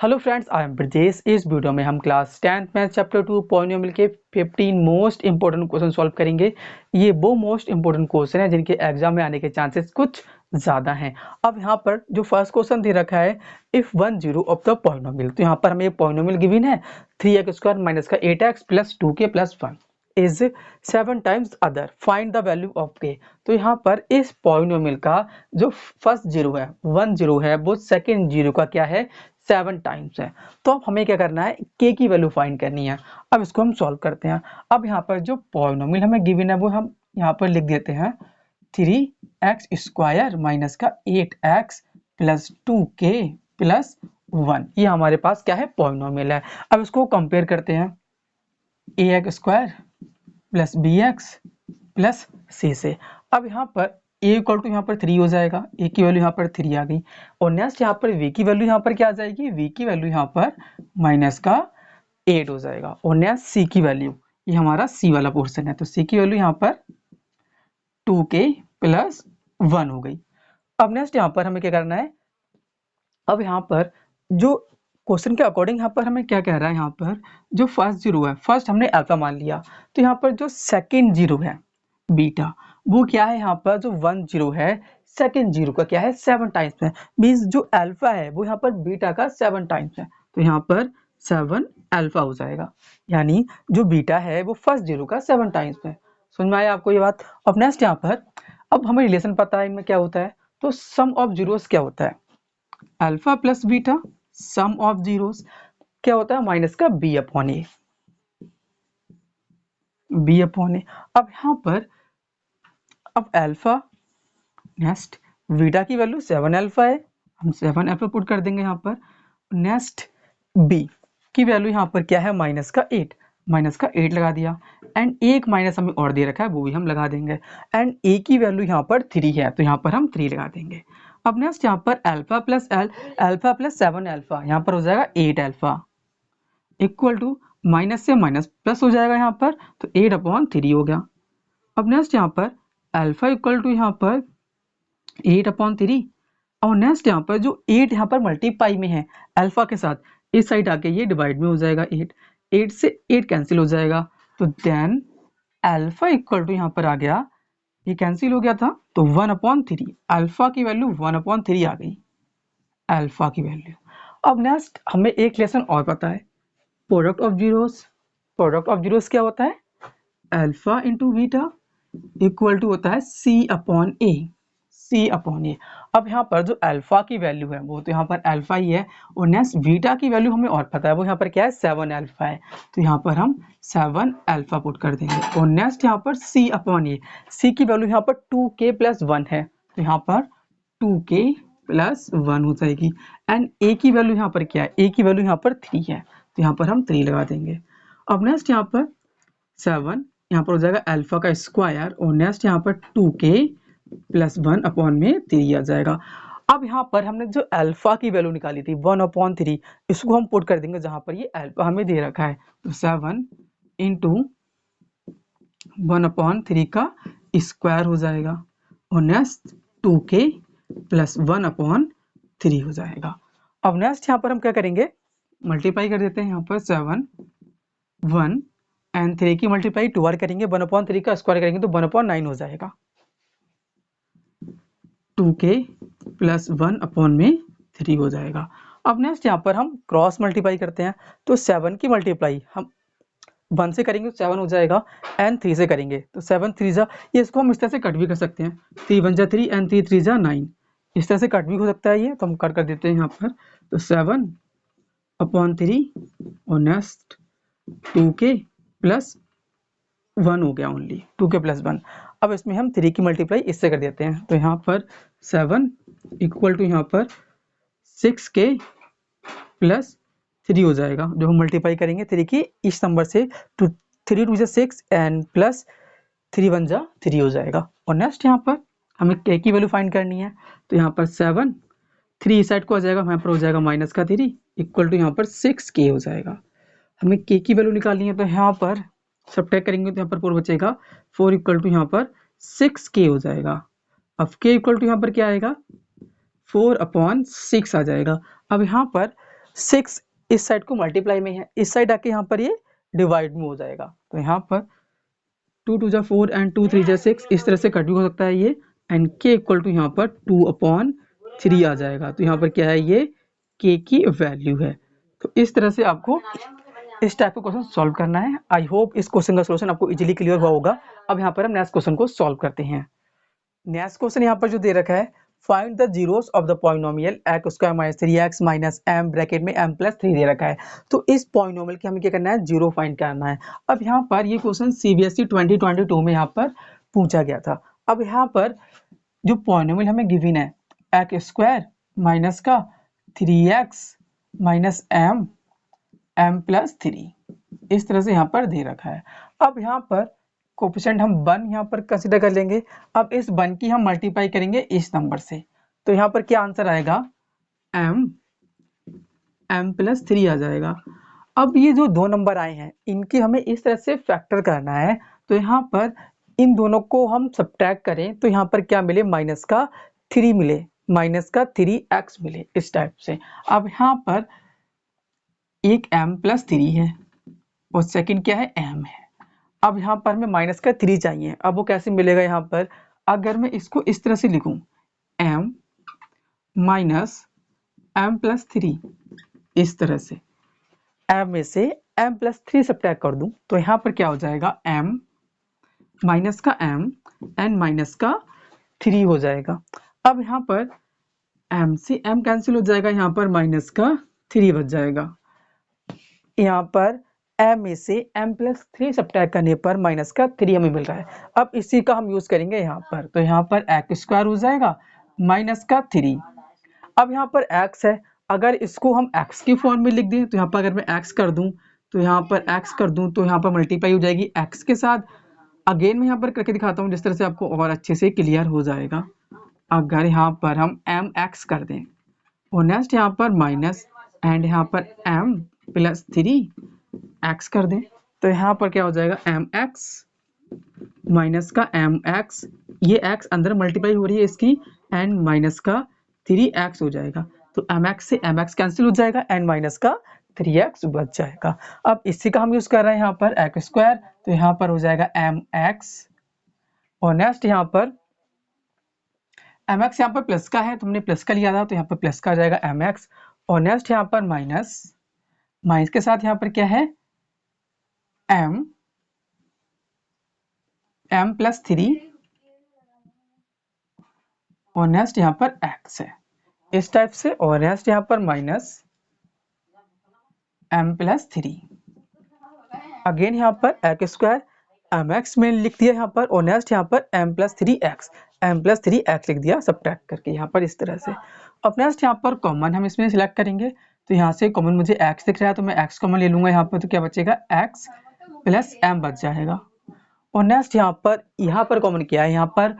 Hello friends, I am Brajesh. इस video में हम class 10th math chapter 2 polynomial के 15 मोस्ट इंपॉर्टेंट क्वेश्चन सॉल्व करेंगे। ये वो मोस्ट इंपॉर्टेंट क्वेश्चन है जिनके एग्जाम में आने के चांसेस कुछ ज़्यादा हैं। अब यहाँ पर जो फर्स्ट क्वेश्चन दे रखा है, इफ़ 1 0 ऑफ द पॉलिनोमियल, तो यहाँ पर हमें पॉलिनोमियल गिवन है 3x² माइनस का 8x plus 2k plus 1 is 7 times other, find the value of k। तो यहाँ पर इस पॉलिनोमियल का जो फर्स्ट जीरो है 1 0 है, वो सेकेंड जीरो का क्या है 7 टाइम्स है। तो अब हमें क्या करना है, k की वैल्यू फाइंड करनी है। अब इसको हम सॉल्व करते हैं। अब यहाँ पर जो पॉलिनोमियल हमें गिवन है वो हम यहाँ पर लिख देते हैं 3x² माइनस का 8x प्लस 2k प्लस 1। ये हमारे पास क्या है, पॉलिनोमियल है। अब इसको कंपेयर करते हैं ax² plus bx plus c से। अब यहाँ पर a इक्वल टू यहाँ पर 3 हो जाएगा, a की वैल्यू यहाँ पर 3 आ गई। और नेक्स्ट यहाँ पर v की वैल्यू यहाँ पर क्या आ जाएगी, v की वैल्यू यहाँ पर माइनस का 8 हो जाएगा। और नेक्स्ट c की वैल्यू, ये हमारा c वाला पोर्शन है, तो c की वैल्यू यहाँ पर 2k प्लस 1 हो गई। अब नेक्स्ट यहाँ पर हमें क्या करना है, अब यहाँ पर जो क्वेश्चन के अकॉर्डिंग यहाँ पर हमें क्या कह रहा है, यहाँ पर जो फर्स्ट जीरो है, फर्स्ट हमने अल्फा मान लिया, तो यहाँ पर जो सेकेंड जीरो है बीटा, वो क्या है, यहाँ पर जो 1 0 है सेकेंड जीरो का क्या है 7 टाइम्स है। मीन्स जो अल्फा है वो यहाँ पर बीटा का 7 टाइम्स है, तो यहाँ पर 7 अल्फा हो जाएगा। यानी जो बीटा है वो फर्स्ट जीरो का 7 टाइम्स है। समझ में आया आपको ये बात। अब नेक्स्ट यहाँ पर, अब हमें रिलेशन पता है इनमें क्या होता है, तो सम ऑफ जीरोस क्या होता है, alpha plus beta sum of zeros क्या होता है, माइनस का b upon A, b upon A. अब यहाँ पर अब अल्फा, नेक्स्ट बीटा की वैल्यू 7 अल्फा है, हम 7 अल्फा पुट कर देंगे यहाँ पर। नेक्स्ट b की वैल्यू यहाँ पर क्या है, माइनस का 8, माइनस का 8 लगा दिया। एंड एक माइनस हमें और दे रखा है, वो भी हम लगा देंगे। एंड a की वैल्यू यहाँ पर 3 है, तो यहाँ पर हम 3 लगा देंगे। अब नेक्स्ट यहाँ पर अल्फा प्लस 7 अल्फा, यहाँ पर हो जाएगा 8 अल्फा इक्वल टू माइनस से माइनस प्लस हो जाएगा यहाँ पर, तो 8/3 हो गया। अब नेक्स्ट यहाँ पर अल्फा इक्वल टू यहाँ पर 8/3। और नेक्स्ट यहाँ पर जो 8 यहाँ पर मल्टीप्लाई में है अल्फा के साथ, इस साइड आके ये डिवाइड में हो जाएगा 8 से 8 कैंसिल हो जाएगा, तो देन अल्फा इक्वल टू यहाँ पर आ गया, ये कैंसिल हो गया था, तो 1/3 अल्फा की वैल्यू 1/3 आ गई, अल्फा की वैल्यू। अब नेक्स्ट हमें एक लेसन और पता है, product of zeros. Product of zeros क्या होता है, alpha into beta equal to होता है सी upon A, C upon A. अब यहाँ पर जो अल्फा की वैल्यू है वो तो यहाँ पर अल्फा ही है, और नेक्स्ट बीटा की वैल्यू हमें और पता है, वो यहाँ पर क्या है 7 अल्फा है, तो यहाँ पर हम 7 अल्फा पुट कर देंगे। और नेक्स्ट यहाँ पर सी अपॉन ए, सी की वैल्यू यहाँ पर 2k प्लस 1 है, तो यहाँ पर 2k प्लस 1 हो जाएगी। एंड ए की वैल्यू यहाँ पर क्या है, ए की वैल्यू यहाँ पर 3 है, तो यहाँ पर हम 3 लगा देंगे। अब नेक्स्ट यहाँ पर 7 यहाँ पर हो जाएगा अल्फा का स्क्वायर, और नेक्स्ट यहाँ पर 2k प्लस 1/3 आ जाएगा। अब यहाँ पर हमने जो अल्फा की वैल्यू निकाली थी 1/3, इसको हम पुट कर देंगे जहां पर ये अल्फा हमें दे रखा है, तो 7 इंटू 1/3 का स्क्वायर हो जाएगा, और नेक्स्ट 2k प्लस 1/3 हो जाएगा। अब नेक्स्ट यहाँ पर हम क्या करेंगे, मल्टीप्लाई कर देते हैं, यहाँ पर 7 1 एंड 3 की मल्टीप्लाई 2 बार करेंगे, 1/3 का स्क्वायर करेंगे तो 1/9 हो जाएगा, 2k प्लस 1/3 हो जाएगा। अब नेक्स्ट यहाँ पर हम क्रॉस मल्टीप्लाई करते हैं, तो 7 की मल्टीप्लाई हम 1 से करेंगे तो 7 हो जाएगा, एंड 3 से करेंगे तो 7 3 जा, ये इसको हम इस तरह से कट भी कर सकते हैं, 3 1 जा 3 एंड 3 3 जा 9, इस तरह से कट भी हो सकता है ये, तो हम कट कर देते हैं यहाँ पर, तो 7/3 और नेक्स्ट 2k प्लस 1 हो गया, ओनली 2k प्लस 1। अब इसमें हम 3 की मल्टीप्लाई इससे कर देते हैं, तो यहाँ पर 7 इक्वल टू यहाँ पर 6k प्लस 3 हो जाएगा, जो हम मल्टीप्लाई करेंगे 3 की इस नंबर से, तो 3 2 6 एंड प्लस 3 1 जा 3 हो जाएगा। और नेक्स्ट यहाँ पर हमें k की वैल्यू फाइंड करनी है, तो यहाँ पर 7 3 इस साइड को आ जाएगा, यहाँ पर हो जाएगा माइनस का 3 इक्वल टू यहाँ पर 6k हो जाएगा। हमें k की वैल्यु निकालनी है, तो यहाँ पर सब्ट्रैक्ट करेंगे तो यहाँ पर 4 बचेगा, 4 इक्वल टू यहाँ पर 6k हो जाएगा। अब k इक्वल टू यहाँ पर क्या आएगा, 4/6 आ जाएगा। अब यहाँ पर 6 इस साइड को मल्टीप्लाई में है, इस साइड आके यहाँ पर ये डिवाइड में हो जाएगा। तो यहाँ पर 2 2 जा 4 एंड 2 3 जा 6 इस तरह से कट भी हो सकता है ये, एंड k इक्वल टू यहाँ पर 2/3 आ जाएगा। तो यहाँ पर क्या है, ये k की वैल्यू है। तो इस तरह से आपको इस टाइप का क्वेश्चन सॉल्व करना है। आई होप इस क्वेश्चन का सॉल्यूशन आपको इजीली क्लियर हुआ होगा। अब यहाँ पर हम नेक्स्ट क्वेश्चन को सॉल्व करते हैं। नेक्स्ट क्वेश्चन यहाँ पर जो दे रखा है, find the zeros of the polynomial x square minus 3x minus m bracket में m प्लस 3 दे रखा है। तो इस पॉलिनोमियल के हमें क्या करना है, जीरो फाइंड करना है। अब यहाँ पर ये क्वेश्चन CBSE 2022 में यहाँ पर पूछा गया था। अब यहाँ पर जो पॉलिनोमियल हमें गिवन है x स्क्वायर माइनस का 3x माइनस m प्लस 3 इस तरह से यहाँ पर दे रखा है। अब यहाँ पर कोफिशिएंट हम 1 यहाँ पर कंसीडर कर लेंगे। अब इस 1 की हम मल्टीप्लाई करेंगे इस नंबर से, तो यहाँ पर क्या आंसर आएगा, m प्लस 3 आ जाएगा। अब ये जो दो नंबर आए हैं इनके हमें इस तरह से फैक्टर करना है। तो यहाँ पर इन दोनों को हम सब्ट्रैक्ट करें तो यहाँ पर क्या मिले, माइनस का 3 मिले, माइनस का 3x मिले इस टाइप से। अब यहाँ पर एक m प्लस 3 है और सेकंड क्या है, m है। अब यहाँ पर हमें माइनस का 3 चाहिए। अब वो कैसे मिलेगा, यहाँ पर अगर मैं इसको इस तरह से लिखूं, m माइनस m प्लस 3 इस तरह से, m में से m प्लस 3 सब्ट्रैक्ट कर दूं तो यहाँ पर क्या हो जाएगा, m माइनस का m एंड माइनस का 3 हो जाएगा। अब यहाँ पर m से m कैंसिल हो जाएगा, यहाँ पर माइनस का 3 बच जाएगा। यहाँ पर m में से m प्लस 3 सब्ट्रैक्ट करने पर माइनस का 3 हमें मिल रहा है। अब इसी का हम यूज करेंगे यहाँ पर, तो यहाँ पर x स्क्वायर हो जाएगा माइनस का 3। अब यहाँ पर x है, अगर इसको हम x की फॉर्म में लिख दें तो यहाँ पर अगर मैं x कर दूं तो यहाँ पर x कर दूं तो यहाँ पर मल्टीप्लाई हो जाएगी x के साथ। अगेन मैं यहाँ पर करके दिखाता हूँ जिस तरह से आपको और अच्छे से क्लियर हो जाएगा। अगर यहाँ पर हम mx कर दें और नेक्स्ट यहाँ पर माइनस एंड यहाँ पर m प्लस 3x कर दें तो यहाँ पर क्या हो जाएगा, mx माइनस का mx, ये x अंदर मल्टीप्लाई हो रही है इसकी, एंड माइनस का 3x हो जाएगा। तो mx से mx कैंसिल हो जाएगा एंड माइनस का 3x बच जाएगा। अब इसी का हम यूज कर रहे हैं यहाँ पर x स्क्वायर, तो यहाँ पर हो जाएगा mx और नेक्स्ट यहाँ पर mx यहाँ पर प्लस का है तो हमने प्लस का लिया था तो यहाँ पर प्लस का आ जाएगा mx और नेक्स्ट यहाँ पर माइनस, माइनस के साथ यहाँ पर क्या है, m प्लस 3 और नेक्स्ट यहाँ पर x है इस टाइप से, और नेक्स्ट यहाँ पर माइनस m प्लस 3, अगेन यहाँ पर x स्क्वायर mx में लिख दिया यहाँ पर, और नेक्स्ट यहाँ पर m प्लस 3x लिख दिया सब्ट्रैक्ट करके यहाँ पर इस तरह से। अब नेक्स्ट यहाँ पर कॉमन हम इसमें सिलेक्ट करेंगे, तो यहाँ से कॉमन मुझे x दिख रहा है तो मैं x कॉमन ले लूंगा यहाँ पर, तो क्या बचेगा, x प्लस m बच जाएगा। और नेक्स्ट यहाँ पर कॉमन किया है, यहाँ पर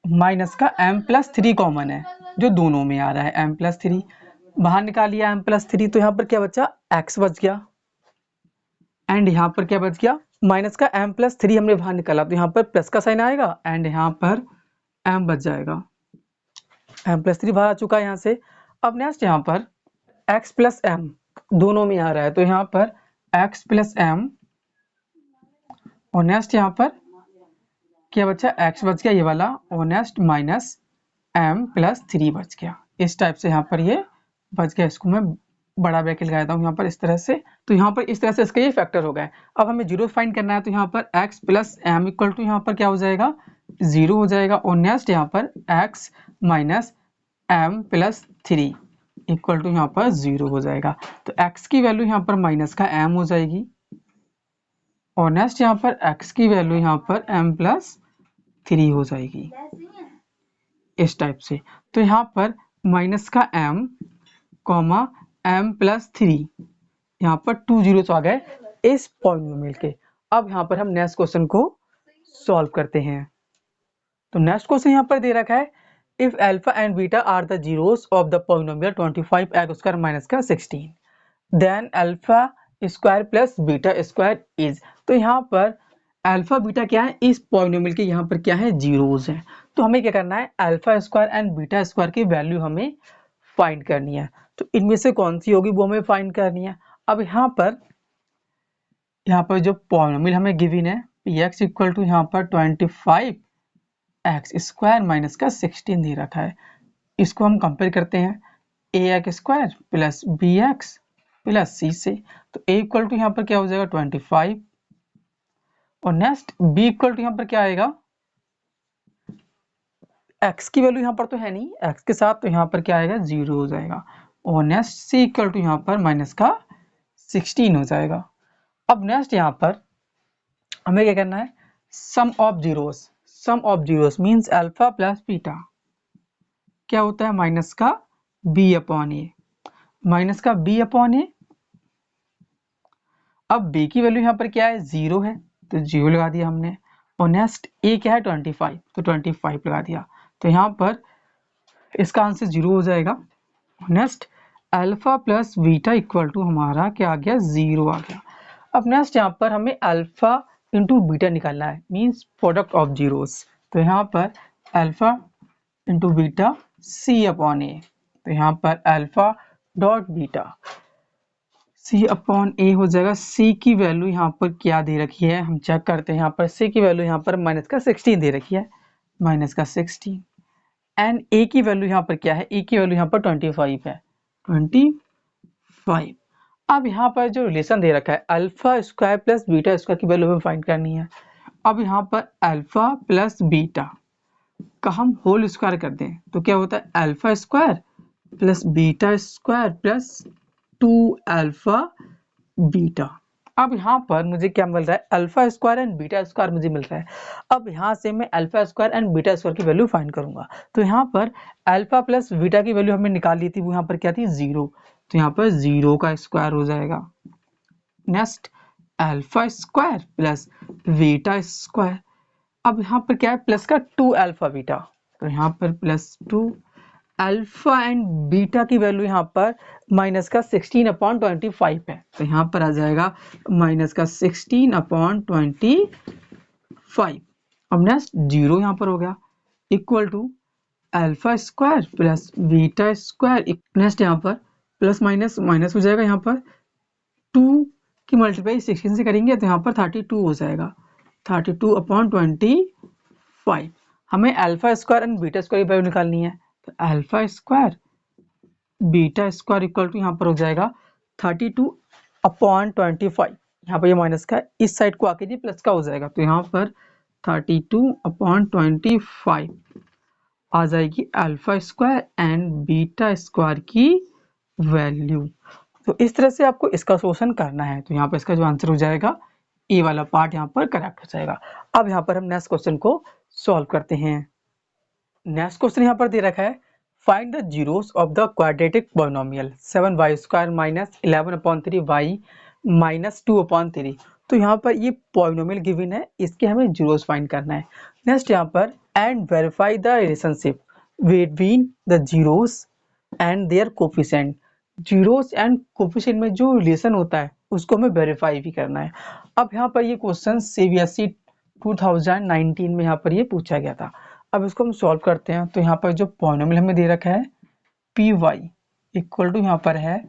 माइनस का m प्लस 3 कॉमन है जो दोनों में आ रहा है, m प्लस 3 बाहर निकाल लिया m प्लस 3 तो यहाँ पर क्या बचा, x बच गया एंड यहाँ पर क्या बच गया, माइनस का m प्लस 3 हमने बाहर निकाला तो यहाँ पर प्लस का साइन आएगा एंड यहाँ पर m बच जाएगा, m प्लस 3 बाहर आ चुका है यहाँ से। अब नेक्स्ट यहाँ पर x प्लस m दोनों में आ रहा है तो यहाँ पर x प्लस m और नेक्स्ट यहाँ पर क्या बचा, x बच गया ये वाला, और नेक्स्ट माइनस m प्लस 3 बच गया इस टाइप से, यहाँ पर ये बच गया। इसको मैं बड़ा ब्रैकेट लगा देता हूँ यहाँ पर इस तरह से, तो यहाँ पर इस तरह से इसका ये फैक्टर हो गया। अब हमें जीरो फाइंड करना है तो यहाँ पर x plus m equal to यहाँ पर क्या हो जाएगा, 0 हो जाएगा, और नेक्स्ट यहाँ पर x minus m plus 3 equal to यहाँ पर 0 हो जाएगा। तो x की वैल्यू यहाँ पर माइनस का m हो जाएगी और नेक्स्ट यहाँ पर x की वैल्यू यहाँ पर m प्लस 3 हो जाएगी इस टाइप से। तो यहाँ पर माइनस का m कॉमा m प्लस 3, यहाँ पर 2 जीरोस आ गए इस पॉलिनोमियल के। अब यहाँ पर हम नेक्स्ट क्वेश्चन को सॉल्व करते हैं। तो नेक्स्ट क्वेश्चन यहाँ पर दे रखा है, if alpha and beta are the zeros of the polynomial 25x square minus का 16 then alpha square plus beta square is. तो यहाँ पर अल्फा बीटा क्या है, इस पॉलिनोमियल के यहाँ पर क्या है, जीरोस है। तो हमें क्या करना है, alpha square and beta square की वैल्यू हमें फाइंड करनी है। तो इनमें से कौन सी होगी वो हमें फाइंड करनी है। अब यहाँ पर जो पॉलिनोमियल हमें गिवन है पी एक्स इक्वल टू यहाँ पर 25 एक्स स्क्वायर माइनस का 16 दे रखा है, इसको हम कंपेयर करते हैं a x square plus b x plus c से। तो ए इक्वल टू यहाँ पर क्या हो जाएगा 25 और नेक्स्ट बी इक्वल टू यहाँ पर क्या आएगा, एक्स की वैल्यू यहाँ पर तो है नहीं एक्स के साथ, तो यहाँ पर क्या आएगा 0 हो जाएगा और नेक्स्ट सी इक्वल टू यहाँ पर माइनस का 16 हो जाएगा। अब नेक्स्ट यहाँ पर हमें क्या करना है, sum of zeros means alpha plus beta क्या होता है माइनस का बी अपॉन ए, माइनस का बी अपॉन ए। अब b की वैल्यू यहाँ पर क्या है 0 है तो 0 लगा दिया हमने और नेक्स्ट a क्या है 25 तो 25 लगा दिया, तो यहाँ पर इसका आंसर 0 हो जाएगा। Next alpha plus beta equal to हमारा क्या आ गया 0 आ गया। अब नेक्स्ट यहाँ पर हमें अल्फा इंटू बीटा निकालना है मीन्स प्रोडक्ट ऑफ जीरोस, तो यहाँ पर alpha into beta C upon A, तो यहाँ पर alpha dot beta C upon ए हो जाएगा। सी की वैल्यू यहाँ पर क्या दे रखी है हम चेक करते हैं, यहाँ पर सी की वैल्यू यहाँ पर माइनस का 16 दे रखी है, माइनस का 16 एंड ए की वैल्यू यहाँ पर क्या है, ए की वैल्यू यहाँ पर 25 है 25। अब यहाँ पर जो रिलेशन दे रखा है alpha square plus beta square की वैल्यू हमें फाइंड करनी है। अब यहाँ पर अल्फा प्लस बीटा का हम होल स्क्वायर कर दें तो क्या होता है alpha square plus beta square plus 2 alpha beta. अब यहाँ पर मुझे क्या मिल रहा है alpha square and beta square मुझे मिल रहा है। अब यहाँ से मैं alpha square and beta square की वैल्यू फाइंड करूंगा, तो यहाँ पर अल्फा प्लस बीटा की वैल्यू हमने निकाल ली थी, वो यहाँ पर क्या थी 0, तो यहाँ पर 0 का स्क्वायर हो जाएगा। Next alpha square plus beta square, अब यहाँ पर क्या है प्लस का 2 अल्फा बीटा, तो यहाँ पर प्लस 2 अल्फा एंड बीटा की वैल्यू यहाँ पर माइनस का 16 अपॉन 25 है, तो यहाँ पर आ जाएगा माइनस का 16 अपॉन 25। अब नेक्स्ट 0 यहाँ पर हो गया equal to alpha square plus beta square, next यहाँ पर प्लस माइनस माइनस हो जाएगा, यहाँ पर 2 की मल्टीप्लाई 16 से करेंगे तो यहाँ पर 32 हो जाएगा 32 अपॉन 25। हमें alpha square and beta square की वैल्यू निकालनी है, तो alpha square beta square equal to यहाँ पर हो जाएगा 32 अपॉन 25, यहाँ पर ये माइनस का इस साइड को आके जी प्लस का हो जाएगा, तो यहाँ पर 32 अपॉन 25 आ जाएगी alpha square and beta square की वैल्यू। तो इस तरह से आपको इसका सोल्यूशन करना है, तो यहाँ पर इसका जो आंसर हो जाएगा ए वाला पार्ट यहाँ पर करेक्ट हो जाएगा। अब यहाँ पर हम नेक्स्ट क्वेश्चन को सॉल्व करते हैं। नेक्स्ट क्वेश्चन यहाँ पर दे रखा है find the zeros of the quadratic polynomial 7y square minus 11/3y minus 2/3। तो यहाँ पर ये पॉलिनोमियल गिवन है, इसके हमें जीरोस फाइंड करना है। नेक्स्ट यहाँ पर and verify the relationship between the zeros and their coefficient. Zeros and coefficient में जो रिलेशन होता है उसको हमें वेरीफाई भी करना है। अब यहाँ पर ये क्वेश्चन CBSE 2019 में यहाँ पर ये पूछा गया था। अब इसको हम सॉल्व करते हैं, तो यहाँ पर जो पॉलिनोमियल हमें दे रखा है पी वाई इक्वल टू यहाँ पर है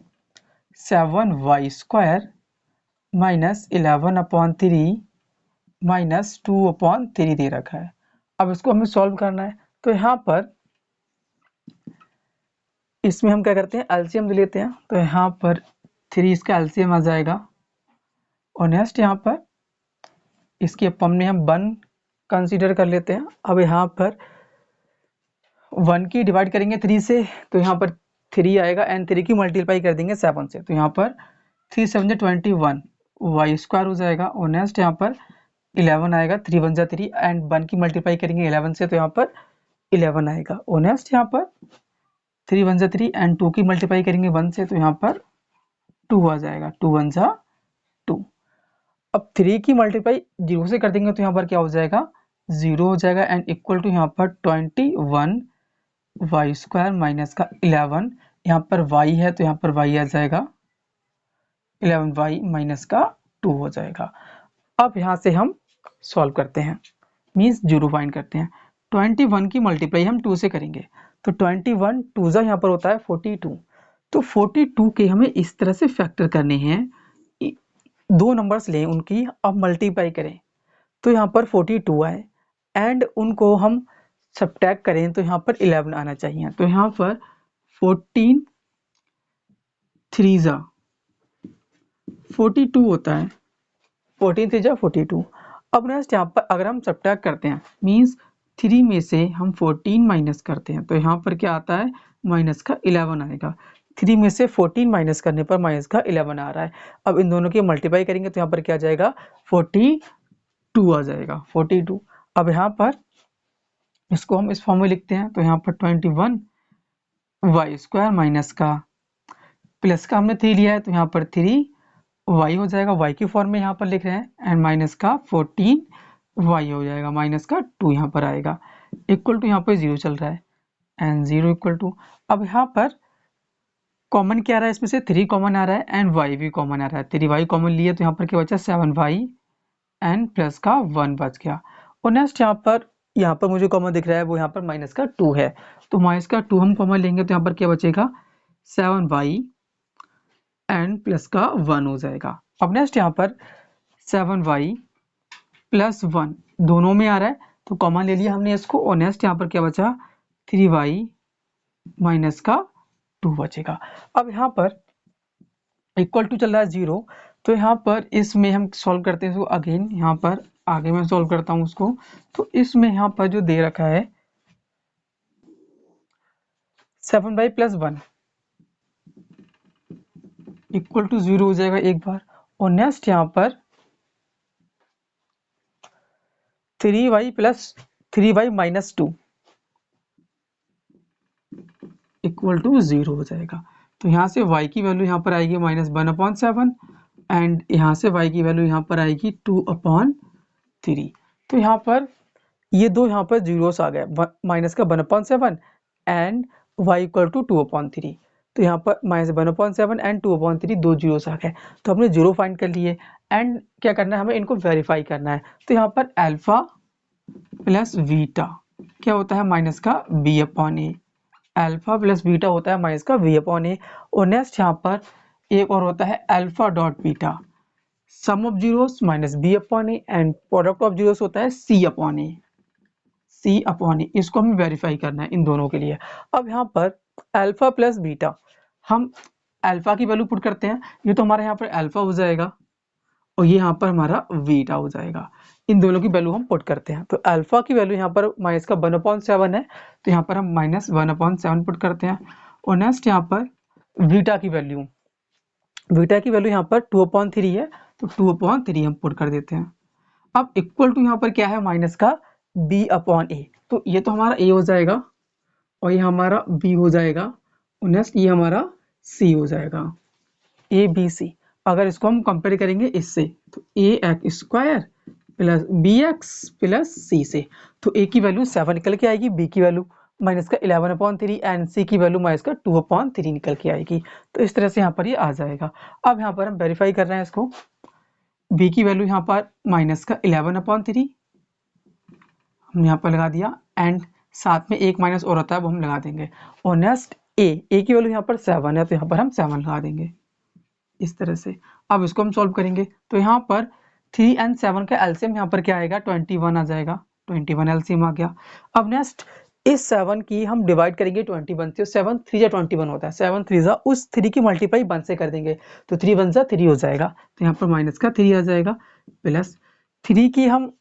7y स्क्वायर माइनस 11/3 माइनस 2/3 दे रखा है। अब इसको हमें सॉल्व करना है, तो यहाँ पर इसमें हम क्या करते हैं एलसीएम ले लेते हैं, तो यहाँ पर 3 इसका एलसीएम आ जाएगा और नेक्स्ट यहाँ पर इसकी हमने हम 1 कंसीडर कर लेते हैं। अब यहाँ पर 1 की डिवाइड करेंगे 3 से तो यहाँ पर 3 आएगा एंड 3 की मल्टीप्लाई कर देंगे 7 से, तो यहाँ पर 3 7 21 वाई स्क्वायर हो जाएगा और नेक्स्ट यहाँ पर 11 आएगा, 3 1 3 एंड 1 की मल्टीप्लाई करेंगे 11 से तो यहाँ पर 11 आएगा और नेक्स्ट यहाँ पर 3 1 3 एंड 2 की मल्टीप्लाई करेंगे 1 से तो यहाँ पर 2 आ जाएगा, 2 1 2। अब 3 की मल्टीप्लाई 0 से कर देंगे तो यहाँ पर क्या हो जाएगा 0 हो जाएगा एंड इक्वल टू यहाँ पर 21 वाई स्क्वायर माइनस का 11, यहाँ पर y है तो यहाँ पर y आ जाएगा 11y माइनस का 2 हो जाएगा। अब यहाँ से हम सॉल्व करते हैं मीन्स 0 फाइंड करते हैं। 21 की मल्टीप्लाई हम 2 से करेंगे तो 21 2 यहाँ पर होता है 42, तो 42 के हमें इस तरह से फैक्टर करने हैं, दो नंबर्स लें उनकी, अब मल्टीप्लाई करें तो यहाँ पर 42 आए एंड उनको हम सब्ट्रैक्ट करें तो यहाँ पर 11 आना चाहिए। तो यहाँ पर 14 3 जा 42 होता है, 14 3 जा 42। अब नेक्स्ट यहाँ पर अगर हम सब्ट्रैक्ट करते हैं मीन्स 3 में से हम 14 माइनस करते हैं तो यहाँ पर क्या आता है, माइनस का 11 आएगा। 3 में से 14 माइनस करने पर माइनस का 11 आ रहा है। अब इन दोनों की मल्टीप्लाई करेंगे तो यहाँ पर क्या आ जाएगा, 42 आ जाएगा, 42। अब यहाँ पर इसको हम इस फॉर्म में लिखते हैं तो यहाँ पर 21 वाई स्क्वायर माइनस का प्लस का हमने 3 लिया है तो यहाँ पर 3 वाई हो जाएगा, वाई की फॉर्म में यहाँ पर लिख रहे हैं एंड माइनस का 14 वाई हो जाएगा, माइनस का 2 यहाँ पर आएगा, इक्वल टू यहाँ पर 0 चल रहा है एंड 0 इक्वल टू। अब यहाँ पर कॉमन क्या आ रहा है, इसमें से 3 कॉमन आ रहा है एंड वाई भी कॉमन आ रहा है, 3 वाई कॉमन लिए तो यहाँ पर क्या बचा 7 वाई एंड प्लस का 1 बच गया। और नेक्स्ट यहाँ पर मुझे कॉमन दिख रहा है वो यहाँ पर माइनस का 2 है तो माइनस का 2 हम कॉमन लेंगे तो यहाँ पर क्या बचेगा 7 वाई एंड प्लस का 1 हो जाएगा। अब नेक्स्ट यहाँ पर 7 वाई प्लस 1 दोनों में आ रहा है तो कॉमन ले लिया हमने इसको और नेक्स्ट यहाँ पर क्या बचा 3 वाई माइनस का 2 बचेगा। अब यहाँ पर इक्वल टू चल रहा है 0 तो यहाँ पर इसमें हम सॉल्व करते हैं इसको अगेन, यहाँ पर आगे मैं सॉल्व करता हूँ उसको। तो इसमें यहाँ पर जो दे रखा है 7 वाई प्लस 1 इक्वल टू 0 हो जाएगा एक बार और नेक्स्ट यहाँ पर 3 y plus 3 y minus 2 equal to 0 हो जाएगा। तो यहाँ से y की वैल्यू यहाँ पर आएगी -1/7 एंड यहाँ से y की वैल्यू यहाँ पर आएगी 2/3। तो यहाँ पर ये दो यहाँ पर जीरोस आ गए, माइनस का 1/7 एंड y इक्वल टू 2/3। तो यहाँ पर -1/7 एंड 2/3 दो जीरोस आ गए तो हमने जीरो फाइंड कर लिए एंड क्या करना है हमें इनको वेरीफाई करना है। तो यहाँ पर अल्फा प्लस बीटा क्या होता है माइनस का b/a, अल्फा प्लस बीटा होता है माइनस का v/a। और नेक्स्ट यहाँ पर एक और होता है alpha dot beta, sum of zeros minus b/a and product of zeros होता है c/a। इसको हमें वेरीफाई करना है इन दोनों के लिए। अब यहाँ पर अल्फा प्लस बीटा हम अल्फा की वैल्यू पुट करते हैं, ये तो हमारे यहाँ पर अल्फा हो जाएगा और ये यहाँ पर हमारा बीटा हो जाएगा। इन दोनों की वैल्यू हम पुट करते हैं तो अल्फा की वैल्यू यहाँ पर माइनस का 1/7 है तो यहाँ पर हम -1/7 पुट करते हैं। और नेक्स्ट यहाँ पर बीटा की वैल्यू यहाँ पर 2/3 है तो 2/3 हम पुट कर देते हैं। अब इक्वल टू यहाँ पर क्या है माइनस का b/a, तो ये तो हमारा a हो जाएगा और ये हमारा b हो जाएगा और नेक्स्ट ये हमारा c हो जाएगा, ABC। अगर इसको हम कंपेयर करेंगे इससे तो ax² plus bx plus c से तो a की वैल्यू 7 निकल के आएगी, b की वैल्यू माइनस का 11/3 एंड c की वैल्यू माइनस का 2/3 निकल के आएगी। तो इस तरह से यहाँ पर ये आ जाएगा। अब यहाँ पर हम वेरीफाई कर रहे हैं इसको, b की वैल्यू यहाँ पर माइनस का 11/3 हमने यहाँ पर लगा दिया एंड साथ में एक माइनस और होता है वो हम लगा देंगे। और नेक्स्ट a की वैल्यू यहाँ पर 7 है तो यहाँ पर हम 7 लगा देंगे इस तरह से। अब इसको हम सॉल्व करेंगे तो यहाँ पर 3 एंड 7 का एलसीएम यहाँ पर क्या आएगा 21 आ जाएगा, 21 एलसीएम आ गया। अब नेक्स्ट इस 7 की हम डिवाइड करेंगे 21 से, 7 3 जा 21 होता है, 7 3 जा उस 3 की मल्टीप्लाई 1 से कर देंगे तो 3 1 जा 3 हो जाएगा तो यहाँ पर माइनस का 3 आ जाएगा प्लस 3 की हम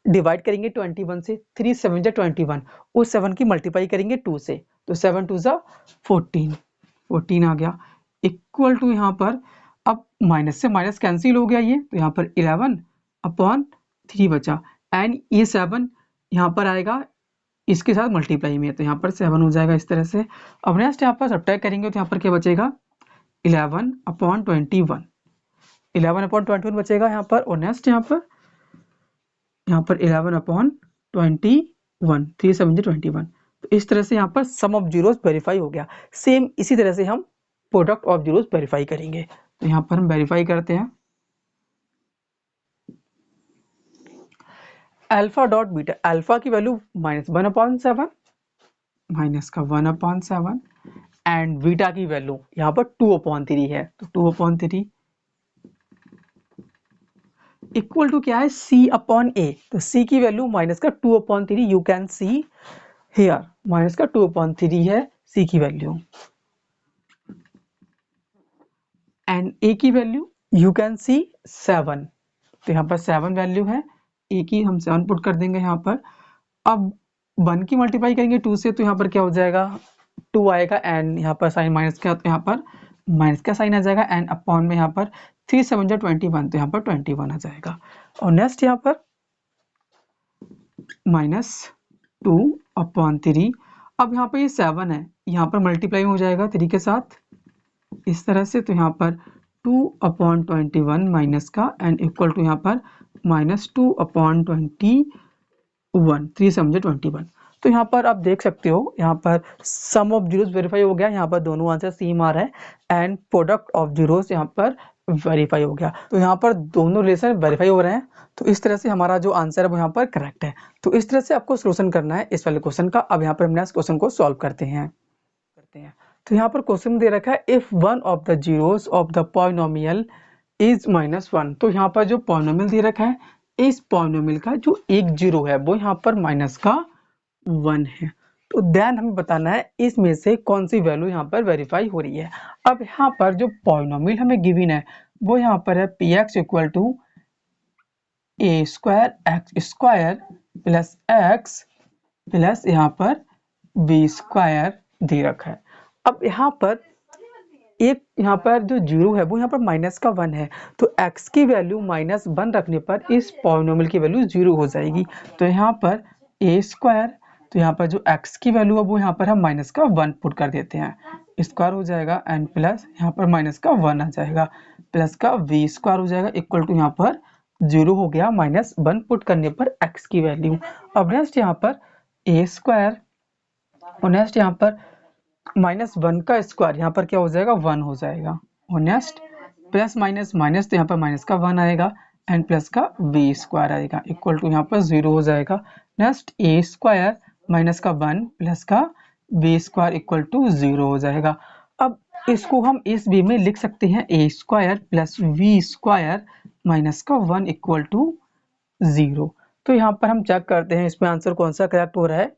डिवाइड करेंगे 21 से, 3 7 जा 21 उस 7 की मल्टीप्लाई करेंगे 2 से तो 7 2 जा 14 आ गया इक्वल टू यहाँ पर अब माइनस से माइनस कैंसिल हो गया ये तो यहाँ पर 11/3 बचा एंड ये 7 यहाँ पर आएगा इसके साथ मल्टीप्लाई में तो यहाँ पर 7 हो जाएगा इस तरह से। अब नेक्स्ट यहाँ पर सब्ट्रैक्ट करेंगे तो यहाँ पर क्या बचेगा 11/21 बचेगा यहाँ पर। और नेक्स्ट यहाँ पर 11/21 3 7 21 तो इस तरह से यहाँ पर सम ऑफ जीरोस वेरीफाई हो गया। सेम इसी तरह से हम प्रोडक्ट ऑफ जीरोस वेरीफाई करेंगे तो यहाँ पर हम वेरीफाई करते हैं अल्फा डॉट बीटा, अल्फा की वैल्यू -1/7 माइनस का 1/7 एंड बीटा की वैल्यू यहाँ पर 2/3 है, तो 2/3 इक्वल टू क्या है, C/A। तो C की वैल्यू माइनस का 2/3, you can see here minus का 2/3 है C की वैल्यू, एंड A की वैल्यू यू कैन सी 7। तो यहाँ पर 7 वैल्यू है, A की हम 7 पुट कर देंगे यहाँ पर। अब 1 की मल्टीप्लाई करेंगे 2 से, तो यहाँ पर क्या हो जाएगा, 2 आएगा, एंड यहाँ पर साइन माइनस का, तो यहाँ पर माइनस का साइन आ जाएगा, एंड अपॉन में यहाँ पर 3 7 जा 21, तो यहाँ पर 21 आ जाएगा। और नेक्स्ट यहाँ पर -2/3। अब यहाँ पर ये 7 है, यहाँ पर मल्टीप्लाई हो जाएगा 3 के साथ इस तरह से, तो यहाँ पर 2/21 माइनस का एंड इक्वल टू यहाँ पर -2/21, 3 7 21। तो यहाँ पर आप देख सकते हो, यहाँ पर सम ऑफ जीरोस वेरीफाई हो गया, यहाँ पर दोनों आंसर सेम आ रहा है, एंड प्रोडक्ट ऑफ जीरोस यहाँ पर वेरीफाई हो गया। तो यहाँ पर दोनों रिलेशन वेरीफाई हो रहे हैं, तो इस तरह से हमारा जो आंसर है वो यहाँ पर करेक्ट है। तो इस तरह से आपको सोल्यूशन करना है इस वाले क्वेश्चन का। अब यहाँ पर हम नेक्स्ट क्वेश्चन को सॉल्व करते हैं। तो यहाँ पर क्वेश्चन दे रखा है, if one of the zeros of the polynomial is -1। तो यहाँ पर जो पॉलिनोमियल दे रखा है, इस पॉलिनोमियल का जो एक जीरो है वो यहाँ पर -1 है। तो देन हमें बताना है इसमें से कौन सी वैल्यू यहाँ पर वेरीफाई हो रही है। अब यहाँ पर जो पॉलिनोमियल हमें गिवन है वो यहाँ पर है px equal to a square x square plus x plus यहाँ पर b स्क्वायर दे रखा है। अब यहाँ पर एक यहाँ पर जो जीरो है वो यहाँ पर -1 है, तो x की वैल्यू -1 रखने पर इस पॉलिनोमियल की वैल्यू 0 हो जाएगी। तो यहाँ पर a स्क्वायर, तो यहाँ पर जो x की वैल्यू है वो यहाँ पर हम -1 पुट कर देते हैं, स्क्वायर हो जाएगा, एंड प्लस यहाँ पर -1 आ जाएगा, प्लस का v स्क्वायर हो जाएगा, इक्वल टू यहाँ पर 0 हो गया -1 पुट करने पर x की वैल्यू। अब नेक्स्ट यहाँ पर a स्क्वायर, और नेक्स्ट यहाँ पर -1 का स्क्वायर, यहाँ पर क्या हो जाएगा, 1 हो जाएगा, और नेक्स्ट प्लस माइनस माइनस, तो यहाँ पर माइनस का 1 आएगा, एंड प्लस का v स्क्वायर आएगा, इक्वल टू यहाँ पर 0 हो जाएगा। नेक्स्ट a स्क्वायर माइनस का 1 प्लस का v स्क्वायर इक्वल टू 0 हो जाएगा। अब इसको हम इस वे में लिख सकते हैं, a square plus v square minus का 1 इक्वल टू 0। तो यहाँ पर हम चेक करते हैं इसमें आंसर कौन सा करेक्ट हो रहा है।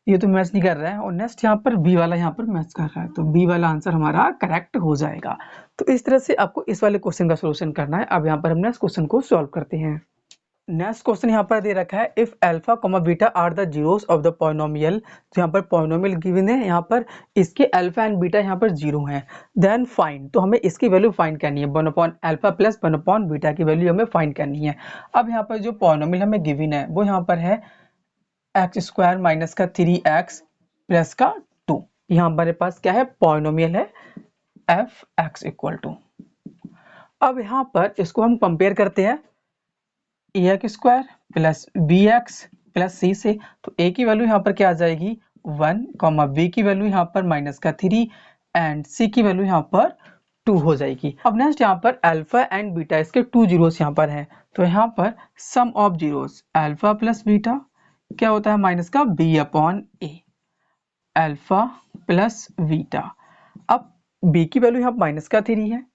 ये तो मैच नहीं कर रहा है, और नेक्स्ट यहाँ पर बी वाला यहाँ पर मैच कर रहा है, तो बी वाला आंसर हमारा करेक्ट हो जाएगा। तो इस तरह से आपको इस वाले क्वेश्चन का सॉल्यूशन करना है। अब यहाँ पर हम नेक्स्ट क्वेश्चन को सॉल्व करते हैं। नेक्स्ट क्वेश्चन यहाँ पर दे रखा है, if alpha comma beta are the zeros of the polynomial. तो यहाँ पर पॉलिनोमियल गिवन है, यहाँ पर इसके अल्फा एंड बीटा यहाँ पर 0 है, देन फाइंड। तो हमें इसकी वैल्यू फाइंड करनी है, 1/अल्फा प्लस 1/बीटा की वैल्यू हमें फाइंड करनी है। अब यहाँ पर जो पॉलिनोमियल हमें गिवन है वो यहाँ पर है एक्स स्क्वायर माइनस का 3x प्लस का 2। यहाँ हमारे पास क्या है, पॉलिनोमियल है एफ एक्स इक्वल टू। अब यहाँ पर इसको हम कंपेयर करते हैं a x square plus b x plus c से। तो ए की वैल्यू यहाँ पर क्या आ जाएगी 1, बी की वैल्यू यहाँ पर -3 एंड सी की वैल्यू यहाँ पर 2 हो जाएगी। अब नेक्स्ट यहाँ पर अल्फा एंड बीटा, इसके 2 जीरोस यहाँ पर हैं, तो यहाँ पर sum of zeros alpha plus beta क्या होता है, माइनस का b/a, अल्फा प्लस बीटा। अब b की वैल्यू यहाँ -3 है,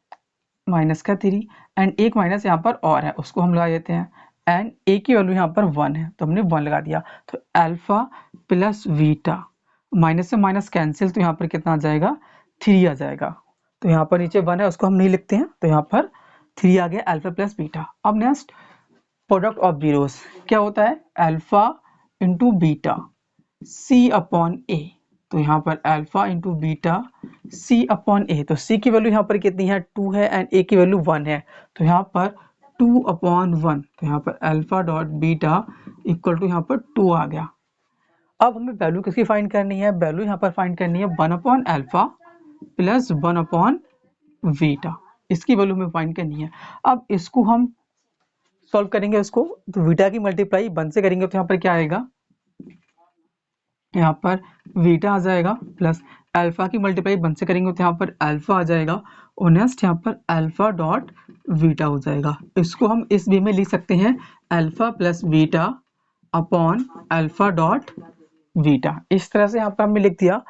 -3, एंड एक माइनस यहाँ पर और है, उसको हम लगा देते हैं, एंड a की वैल्यू यहाँ पर 1 है, तो हमने 1 लगा दिया। तो अल्फा प्लस बीटा, माइनस से माइनस कैंसिल, तो यहाँ पर कितना आ जाएगा, 3 आ जाएगा। तो यहाँ पर नीचे 1 है, उसको हम नहीं लिखते हैं, तो यहाँ पर 3 आ गया अल्फा प्लस बीटा। अब नेक्स्ट प्रोडक्ट ऑफ जीरोस क्या होता है, अल्फा इंटू बीटा C/A। तो यहाँ पर अल्फा इंटू बीटा C/A, तो C की वैल्यू यहाँ पर कितनी है, 2 है, एंड A की वैल्यू 1 है, तो यहाँ पर 2/1। तो यहाँ पर alpha dot beta equal to यहाँ पर 2 आ गया। अब हमें वैल्यू किसकी फाइंड करनी है, वैल्यू यहाँ पर फाइंड करनी है 1/अल्फा प्लस 1/बीटा, इसकी वैल्यू हमें फाइंड करनी है। अब इसको हम सॉल्व करेंगे, उसको तो बीटा की मल्टीप्लाई 1 से करेंगे, तो यहाँ पर क्या आएगा, यहाँ पर बीटा आ जाएगा, प्लस अल्फा की मल्टीप्लाई 1 से करेंगे तो यहाँ पर अल्फा आ जाएगा, और नेक्स्ट यहाँ पर अल्फा डॉट बीटा हो जाएगा। इसको हम इस वे में लिख सकते हैं, alpha plus beta upon alpha dot beta. इस तरह से यहाँ पर हमने लिख दिया।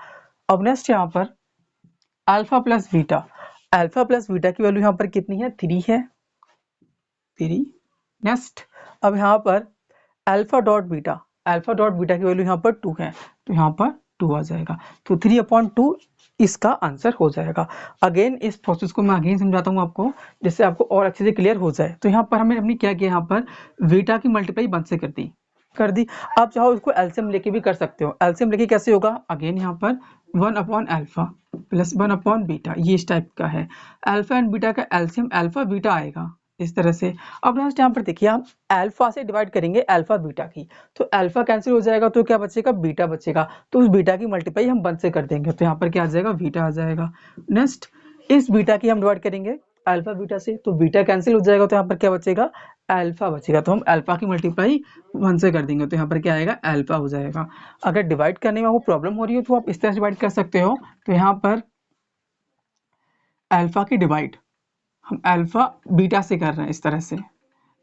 अब नेक्स्ट यहाँ पर alpha plus beta, alpha plus beta की वैल्यू यहाँ पर कितनी है, 3 है, 3। नेक्स्ट अब यहाँ पर alpha dot beta, alpha dot beta की वैल्यू यहाँ पर 2 है, तो यहाँ पर 2 आ जाएगा, तो 3/2 इसका आंसर हो जाएगा। अगेन इस प्रोसेस को मैं अगेन समझाता हूँ आपको, जिससे आपको और अच्छे से क्लियर हो जाए। तो यहाँ पर हमने क्या किया, यहाँ पर बीटा की मल्टीप्लाई 1 से कर दी। आप चाहो इसको एलसीएम लेके भी कर सकते हो। एलसीएम लेके कैसे होगा, अगेन यहाँ पर 1/अल्फा प्लस 1/बीटा, ये इस टाइप का है। अल्फा एंड बीटा का एलसीएम अल्फा बीटा आएगा इस तरह से। अब नेक्स्ट यहाँ पर देखिए, हम अल्फा से डिवाइड करेंगे अल्फा बीटा की, तो अल्फा कैंसिल हो जाएगा, तो क्या बचेगा, बीटा बचेगा। तो उस बीटा की मल्टीप्लाई हम 1 से कर देंगे, तो यहाँ पर क्या आ जाएगा, बीटा आ जाएगा। नेक्स्ट इस बीटा की हम डिवाइड करेंगे अल्फा बीटा से, तो बीटा कैंसिल हो जाएगा, तो यहाँ पर क्या बचेगा, अल्फा बचेगा। तो हम अल्फा की मल्टीप्लाई 1 से कर देंगे, तो यहाँ पर क्या आएगा, अल्फा हो जाएगा। अगर डिवाइड करने में आपको प्रॉब्लम हो रही हो तो आप इस तरह से डिवाइड कर सकते हो। तो यहाँ पर अल्फा की डिवाइड हम अल्फा बीटा से कर रहे हैं, इस तरह से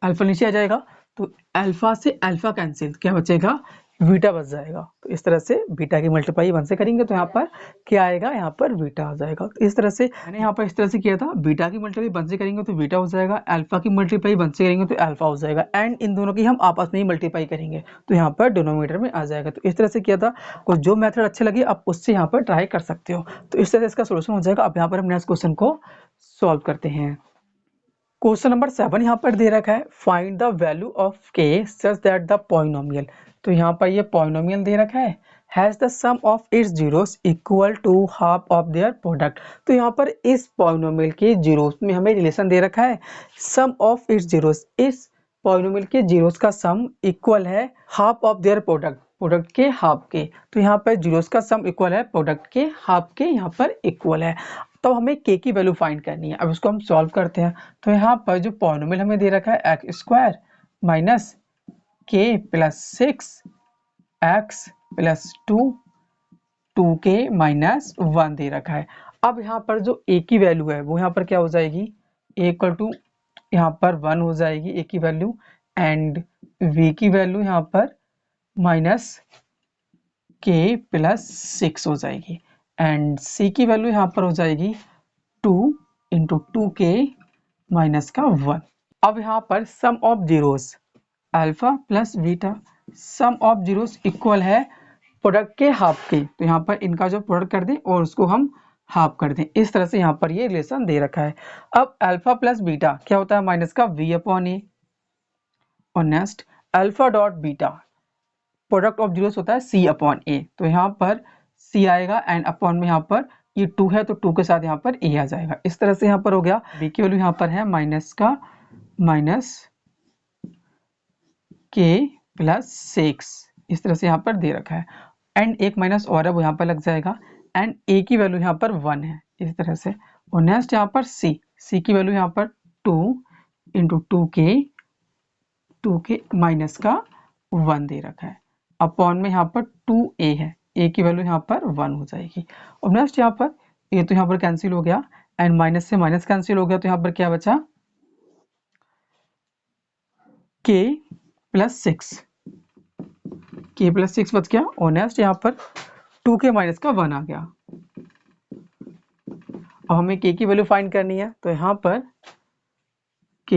अल्फा नीचे आ जाएगा, तो अल्फा से अल्फा कैंसिल, क्या बचेगा, बीटा बच जाएगा। तो इस तरह से बीटा की मल्टीप्लाई 1 से करेंगे, तो यहाँ पर क्या आएगा, यहाँ पर बीटा आ जाएगा। तो इस तरह से मैंने यहाँ पर इस तरह से किया था, बीटा की मल्टीप्लाई 1 से करेंगे तो बीटा हो जाएगा, अल्फा की मल्टीप्लाई 1 से करेंगे तो अल्फा हो जाएगा, एंड इन दोनों की हम आपस में ही मल्टीप्लाई करेंगे, तो यहाँ पर डिनोमिनेटर में आ जाएगा। तो इस तरह से किया था। कुछ जो मेथड अच्छे लगे आप उससे यहाँ पर ट्राई कर सकते हो। तो इस तरह से इसका सोल्यूशन हो जाएगा। अब यहाँ पर हम नेक्स्ट क्वेश्चन को सॉल्व करते हैं। क्वेश्चन नंबर 7 यहाँ पर दे रखा है, फाइंड द वैल्यू ऑफ के सच दैट द पॉलिनोमियल। तो यहाँ पर ये पॉलिनोमियल दे रखा है, has the sum of its zeros equal to half of their product. तो यहाँ पर इस पॉलिनोमियल के जीरोस में हमें रिलेशन दे रखा है, सम ऑफ इट्स जीरोस, इस पॉलिनोमियल के जीरोस का सम इक्वल है half of their product, product के हाफ के। तो यहाँ पर जीरोस का सम इक्वल है प्रोडक्ट के हाफ के, यहाँ पर इक्वल है। तो हमें के की वैल्यू फाइंड करनी है। अब इसको हम सॉल्व करते हैं। तो यहाँ पर जो पॉलिनोमियल हमें दे रखा है एक्स स्क्वायर माइनस के प्लस 6 एक्स प्लस 2 के माइनस 1 दे रखा है। अब यहाँ पर जो ए की वैल्यू है वो यहाँ पर क्या हो जाएगी, ए इक्वल टू यहाँ पर 1 हो जाएगी ए की वैल्यू, एंड वी की वैल्यू यहाँ पर माइनस के प्लस 6 हो जाएगी, एंड सी की वैल्यू यहाँ पर हो जाएगी 2 इंटू 2 के माइनस का 1। अब यहाँ पर sum of zeros alpha plus beta, sum of zeros equal है प्रोडक्ट के हाफ के, तो यहाँ पर इनका जो प्रोडक्ट कर दें और उसको हम हाफ कर दें। इस तरह से यहाँ पर ये रिलेशन दे रखा है। अब अल्फा प्लस बीटा क्या होता है, माइनस का v अपॉन ए, और next alpha dot beta product of zeros होता है c अपॉन ए, तो यहाँ पर c आएगा, एंड अपॉन में यहाँ पर ये 2 है तो 2 के साथ यहाँ पर a आ जाएगा। इस तरह से यहाँ पर हो गया। b की वैल्यू यहाँ पर है माइनस का माइनस के प्लस 6, इस तरह से यहाँ पर दे रखा है, एंड एक माइनस और है वो यहाँ पर लग जाएगा, एंड a की वैल्यू यहाँ पर 1 है इस तरह से। और नेक्स्ट यहाँ पर c की वैल्यू यहाँ पर 2 इंटू 2 के माइनस का 1 दे रखा है, अपॉन में यहाँ पर 2a है, a की वैल्यू यहाँ पर 1 हो जाएगी। और नेक्स्ट यहाँ पर ये तो यहाँ पर कैंसिल हो गया, एंड माइनस से माइनस कैंसिल हो गया, तो यहाँ पर क्या बचा, k प्लस 6 बच गया। और नेक्स्ट यहाँ पर 2 के माइनस का 1 आ गया। अब हमें k की वैल्यू फाइंड करनी है, तो यहाँ पर k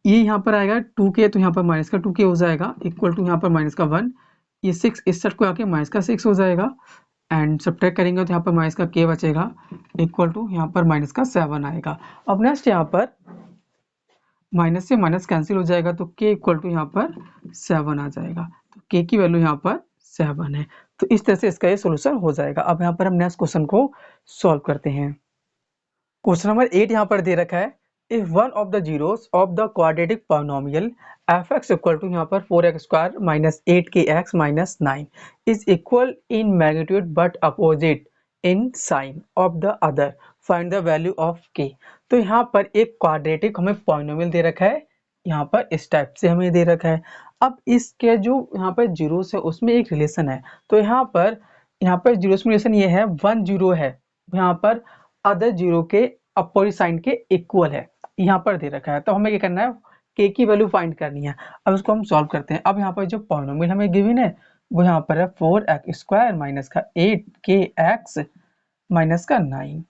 ये यहाँ पर आएगा 2k, तो यहाँ पर माइनस का 2k हो जाएगा, इक्वल टू यहाँ पर माइनस का 1, ये 6 इस साइड को आके माइनस का 6 हो जाएगा, एंड सब्ट्रैक्ट करेंगे तो यहाँ पर माइनस का k बचेगा, इक्वल टू यहाँ पर माइनस का 7 आएगा। अब नेक्स्ट यहाँ पर माइनस से माइनस कैंसिल हो जाएगा, तो k इक्वल टू यहाँ पर 7 आ जाएगा, तो k की वैल्यू यहाँ पर 7 है। तो इस तरह से इसका ये सोल्यूशन हो जाएगा। अब यहाँ पर हम नेक्स्ट क्वेश्चन को सॉल्व करते हैं। क्वेश्चन नंबर 8 यहाँ पर दे रखा है, if one of the zeros of the quadratic polynomial fx equal to यहाँ पर 4x square minus 8kx minus 9 is equal in magnitude but opposite in sign of the other, find the value of k। तो यहाँ पर एक quadratic हमें polynomial दे रखा है, यहाँ पर इस टाइप से हमें दे रखा है। अब इसके जो यहाँ पर जीरोस है उसमें एक रिलेशन है, तो यहाँ पर जीरोस में रिलेशन ये है 1 0 है, यहाँ पर अदर जीरो के अपोजिट साइन के इक्वल है, यहाँ पर दे रखा है। तो हमें क्या करना है, k की वैल्यू फाइंड करनी है। अब इसको हम सॉल्व करते हैं। अब यहाँ पर जो पॉलिनोमियल हमें गिवन है वो यहाँ पर है 4x² माइनस का 8kx माइनस का 9।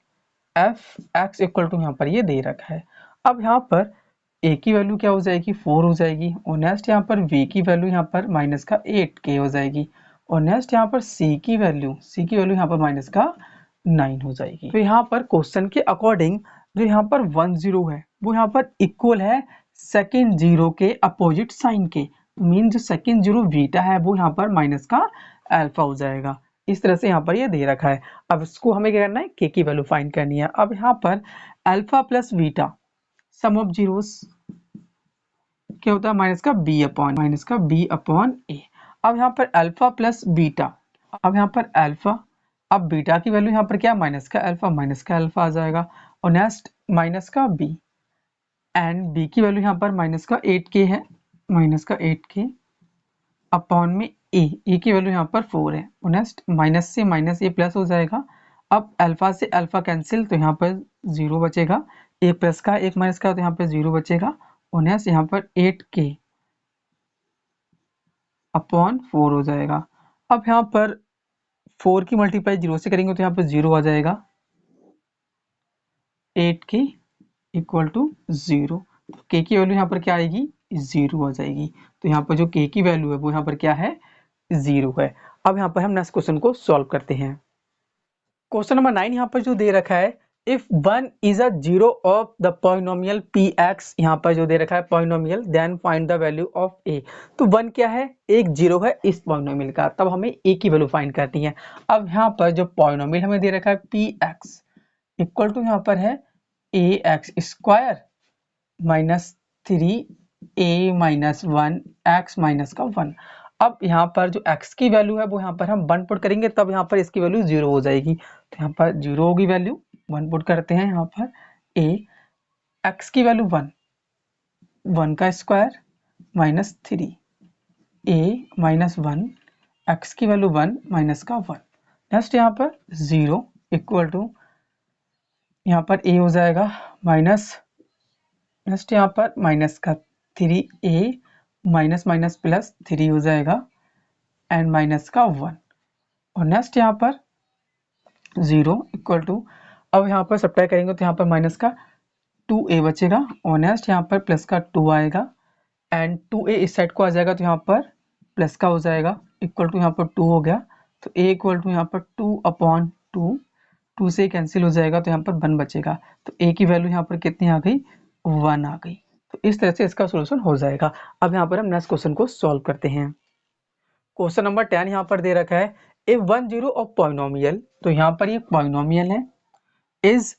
एफ एक्स इक्वल टू यहाँ पर ये दे रखा है। अब यहाँ पर ए की वैल्यू क्या हो जाएगी 4 हो जाएगी, और नेक्स्ट यहाँ पर वी की वैल्यू यहाँ पर माइनस का 8k हो जाएगी, और नेक्स्ट यहाँ पर सी की वैल्यू यहाँ पर माइनस का 9 हो जाएगी। तो यहाँ पर क्वेश्चन के अकॉर्डिंग जो यहाँ पर 1 0 है वो यहाँ पर इक्वल है सेकेंड जीरो के अपोजिट साइन के, मीन जो सेकेंड जीरो बीटा है वो यहाँ पर माइनस का अल्फा हो जाएगा। इस तरह से यहाँ पर ये दे रखा है। अब इसको हमें क्या करना है, के की वैल्यू फाइंड करनी है। अब यहाँ पर alpha plus beta sum of zeros क्या होता है माइनस का बी अपॉन ए। अब यहाँ पर अल्फा प्लस बीटा, अब यहाँ पर अल्फा, अब बीटा की वैल्यू यहाँ पर क्या माइनस का अल्फा आ जाएगा, और नेक्स्ट माइनस का बी, एंड बी की वैल्यू यहाँ पर माइनस का 8k है, माइनस का 8k अपॉन में ए की वैल्यू यहाँ पर 4 है, और नेक्स्ट माइनस से माइनस ए प्लस हो जाएगा। अब अल्फा से अल्फा कैंसिल तो यहाँ पर 0 बचेगा, एक प्लस का एक माइनस का तो यहाँ पर 0 बचेगा, और नेक्स्ट यहाँ पर 8k अपॉन 4 हो जाएगा। अब यहाँ पर 4 की मल्टीप्लाई 0 से करेंगे तो यहाँ पर 0 आ जाएगा, 8k इक्वल टू 0। तो k की वैल्यू यहाँ पर क्या आएगी 0 आ जाएगी। तो यहाँ पर जो k की वैल्यू है वो यहाँ पर क्या है 0 है। अब यहाँ पर हम नेक्स्ट क्वेश्चन को सॉल्व करते हैं। क्वेश्चन नंबर 9 यहाँ पर जो दे रखा है, if 1 is a zero of the polynomial px, यहाँ पर जो दे रखा है polynomial, then find the value of a। तो 1 क्या है, एक जीरो है इस पॉलिनोमियल का, तब हमें a की वैल्यू फाइंड करनी है। अब यहाँ पर जो पॉलिनोमियल हमें दे रखा है px इक्वल टू यहाँ पर है ax² minus 3a minus 1 x minus का 1। अब यहाँ पर जो x की वैल्यू है वो यहाँ पर हम 1 पुट करेंगे, तब यहाँ पर इसकी वैल्यू 0 हो जाएगी। तो यहाँ पर 0 होगी वैल्यू, 1 पुट करते हैं यहाँ पर a, x की वैल्यू 1 का square minus 3 a minus 1 x की वैल्यू 1 माइनस का 1। नेक्स्ट यहाँ पर 0 इक्वल टू यहाँ पर a हो जाएगा माइनस, नेक्स्ट यहाँ पर माइनस का 3a माइनस माइनस प्लस 3 हो जाएगा, एंड माइनस का 1, और नेक्स्ट यहाँ पर 0 इक्वल टू, अब यहाँ पर सब्ट्रैक्ट करेंगे तो यहाँ पर माइनस का 2a बचेगा, और नेक्स्ट यहाँ पर प्लस का 2 आएगा, एंड 2a इस साइड को आ जाएगा तो यहाँ पर प्लस का हो जाएगा, इक्वल टू यहाँ पर 2 हो गया। तो a इक्वल टू यहाँ पर 2 अपॉन 2, 2 से कैंसिल हो जाएगा तो यहाँ पर 1 बचेगा। तो a की वैल्यू यहाँ पर कितनी आ गई 1 आ गई। तो इस तरह से इसका सोल्यूशन हो जाएगा। अब यहाँ पर हम नेक्स्ट क्वेश्चन को सॉल्व करते हैं। क्वेश्चन नंबर 10 यहाँ पर दे रखा है, इफ 1 जीरो ऑफ पॉलिनोमियल, तो यहाँ पर ये पॉलिनोमियल है, इज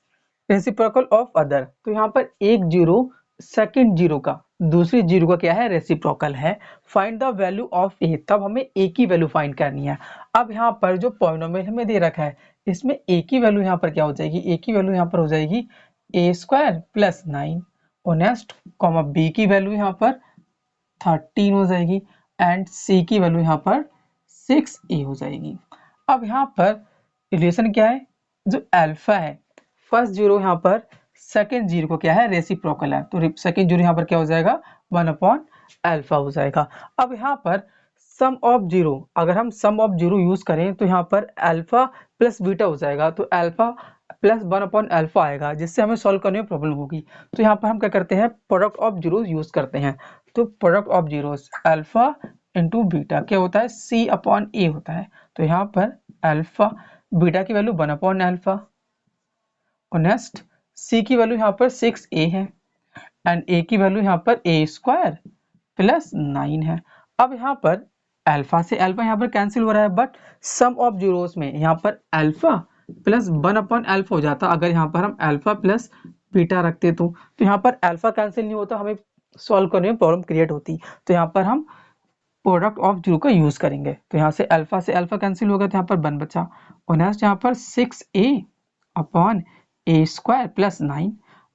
रेसिप्रोकल ऑफ अदर, तो यहाँ पर एक जीरो सेकंड जीरो का दूसरी जीरो का क्या है रेसिप्रोकल है, फाइंड द वैल्यू ऑफ ए, तब हमें ए की वैल्यू फाइंड करनी है। अब यहाँ पर जो पॉलिनोमियल हमें दे रखा है इसमें ए की वैल्यू यहाँ पर क्या हो जाएगी, ए की वैल्यू यहाँ पर हो जाएगी a² प्लस 9, और नेक्स्ट कॉमा बी की वैल्यू यहाँ पर 13 हो जाएगी, एंड सी की वैल्यू यहाँ पर 6a हो जाएगी। अब यहाँ पर रिलेशन क्या है, जो अल्फा है फर्स्ट जीरो यहाँ पर सेकेंड जीरो को क्या है रेसिप्रोकल है, तो सेकेंड जीरो यहाँ पर क्या हो जाएगा 1 अपॉन अल्फा हो जाएगा। अब यहाँ पर सम ऑफ जीरो, अगर हम सम ऑफ जीरो यूज करें तो यहाँ पर अल्फा प्लस बीटा हो जाएगा, तो अल्फा प्लस 1 अपॉन अल्फा आएगा, जिससे हमें सॉल्व करने में प्रॉब्लम होगी। तो यहाँ पर हम क्या करते हैं प्रोडक्ट ऑफ जीरो यूज करते हैं। तो product of zeros alpha into beta क्या होता है सी अपॉन ए होता है। तो यहाँ पर अल्फा बीटा की वैल्यू 1 अपॉन अल्फा, और नेक्स्ट सी की वैल्यू यहाँ पर 6a है, एंड ए की वैल्यू यहाँ पर a² प्लस 9 है। अब यहाँ पर अल्फा से अल्फा यहाँ पर कैंसिल हो रहा है, बट सम ऑफ जीरोस में यहाँ पर अल्फा प्लस 1 अपॉन अल्फा हो जाता, अगर यहाँ पर हम अल्फा प्लस बीटा रखते तो यहाँ पर अल्फा कैंसिल नहीं होता, हमें सॉल्व करने में प्रॉब्लम क्रिएट होती। तो यहाँ पर हम प्रोडक्ट ऑफ जीरो का यूज करेंगे, तो यहाँ से अल्फा कैंसिल होगा तो यहाँ पर 1 बचा, और नेक्स्ट यहाँ पर 6a अपॉन a² प्लस 9,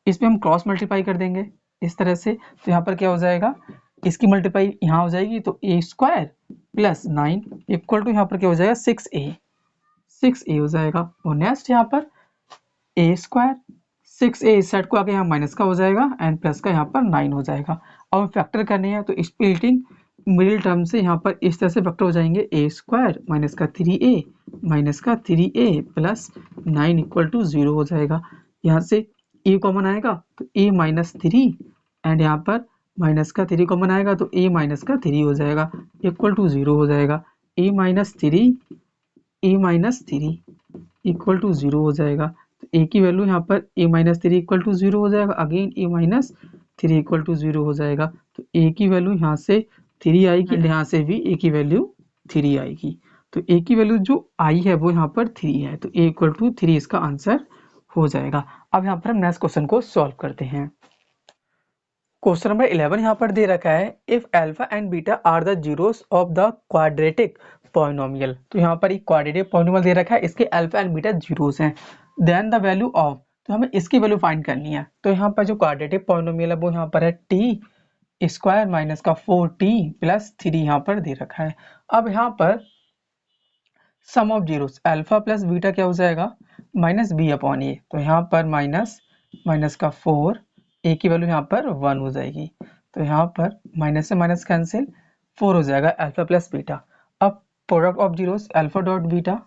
इसमें हम क्रॉस मल्टीप्लाई कर देंगे इस तरह से, तो यहाँ पर क्या हो जाएगा इसकी मल्टीप्लाई यहाँ हो जाएगी, तो a² प्लस 9 इक्वल टू यहाँ पर क्या हो जाएगा 6a हो जाएगा, और नेक्स्ट यहाँ पर a², 6a इस साइड को आके यहाँ माइनस का हो जाएगा, एंड प्लस का यहाँ पर 9 हो जाएगा। अब हम फैक्टर करने हैं तो स्प्लिटिंग मिडिल टर्म से यहाँ पर इस तरह से फैक्टर हो जाएंगे, ए स्क्वायर माइनस का 3a माइनस का 3a प्लस 9 इक्वल टू 0 हो जाएगा। यहाँ से a कॉमन आएगा तो a माइनस 3 एंड यहाँ पर माइनस का 3 कॉमन आएगा तो a माइनस का 3 हो जाएगा इक्वल टू 0 हो जाएगा। a माइनस 3 इक्वल टू 0 हो जाएगा। तो a की वैल्यू यहाँ पर a माइनस 3 इक्वल टू 0 हो जाएगा, again a minus 3 equal to 0 हो जाएगा। तो a की वैल्यू यहाँ से 3 आएगी, यहाँ से भी a की वैल्यू 3 आएगी। तो a की वैल्यू जो आई है वो यहाँ पर 3 है, तो a इक्वल टू 3 इसका आंसर हो जाएगा। अब यहाँ पर हम नेक्स्ट क्वेश्चन को सॉल्व करते हैं। क्वेश्चन नंबर 11 यहाँ पर दे रखा है, if alpha and beta are the zeros of the quadratic polynomial. तो यहाँ पर एक क्वाड्रेटिक पॉलिनोमियल दे रखा है, इसके अल्फा एंड बीटा जीरोस हैं, देन द वैल्यू ऑफ, तो हमें इसकी वैल्यू फाइंड करनी है। तो यहाँ पर जो क्वाड्रेटिक पॉलिनोमियल है वो यहाँ पर है टी स्क्वायर माइनस का 4t प्लस 3 यहाँ पर दे रखा है। अब यहाँ पर sum of zeros alpha plus beta क्या हो जाएगा, माइनस बी अपॉन ए। तो यहाँ पर माइनस का 4, ए की वैल्यू यहाँ पर 1 हो जाएगी। तो यहाँ पर माइनस से माइनस कैंसिल, 4 हो जाएगा अल्फा प्लस बीटा। अब product of zeros alpha dot beta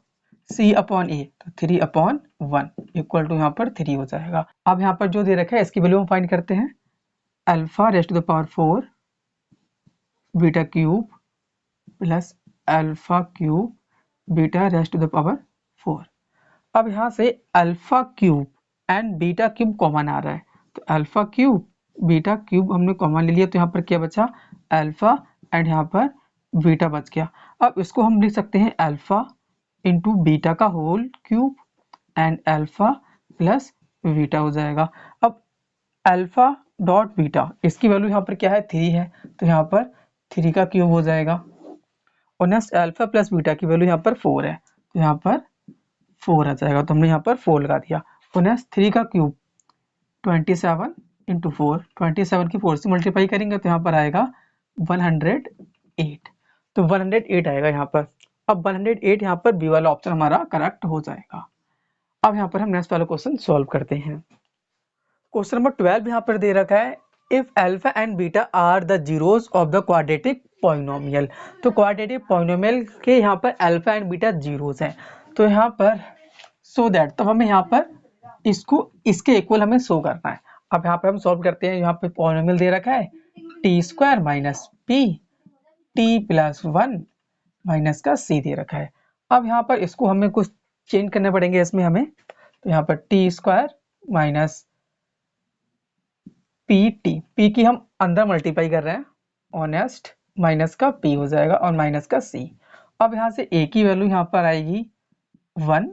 C upon A, तो 3 अपॉन 1 इक्वल टू यहाँ पर 3 हो जाएगा। अब यहाँ पर जो दे रखा है इसकी वैल्यू हम फाइंड करते हैं, alpha raised to the power 4 beta cube plus alpha cube beta raised to the power 4। अब यहाँ से alpha cube and beta cube common आ रहा है, तो अल्फा क्यूब बीटा क्यूब हमने कॉमन ले लिया, तो यहाँ पर क्या बचा, अल्फा एंड यहाँ पर बीटा बच गया। अब इसको हम लिख सकते हैं अल्फा इंटू बीटा का whole cube and alpha plus beta हो जाएगा। अब अल्फा डॉट बीटा इसकी वैल्यू यहाँ पर क्या है, 3 है, तो यहाँ पर 3 का क्यूब हो जाएगा। और नेक्स्ट अल्फा प्लस बीटा की वैल्यू यहाँ पर 4 है, तो यहाँ पर 4 आ जाएगा, तो हमने यहाँ पर 4 लगा दिया। तो नेक्स्ट 3 का क्यूब 27 इंटू 4, 27 की 4 से मल्टीप्लाई करेंगे तो यहाँ पर आएगा 108, तो 108 आएगा यहाँ पर। अब 108 यहाँ पर बी वाला ऑप्शन हमारा करेक्ट हो जाएगा। अब यहाँ पर हम नेक्स्ट वाला क्वेश्चन सॉल्व करते हैं। क्वेश्चन नंबर 12 यहाँ पर दे रखा है, if alpha and beta are the zeros of the quadratic polynomial. तो क्वाड्रेटिक पॉलिनोमियल के यहाँ पर अल्फा एंड बीटा जीरोस हैं, तो यहाँ पर सो दैट, तब हमें यहाँ पर इसको इसके इक्वल हमें शो करना है। अब यहाँ पर हम सॉल्व करते हैं। यहाँ पे पॉलिनोमियल दे रखा है T square minus P T plus 1 minus का सी दे रखा है। अब यहाँ पर इसको हमें कुछ चेंज करने पड़ेंगे इसमें हमें, तो यहाँ पर टी स्क्वायर माइनस पी की हम अंदर मल्टीप्लाई कर रहे हैं, ऑनेस्ट माइनस का पी हो जाएगा और माइनस का सी। अब यहाँ से ए की वैल्यू यहाँ पर आएगी 1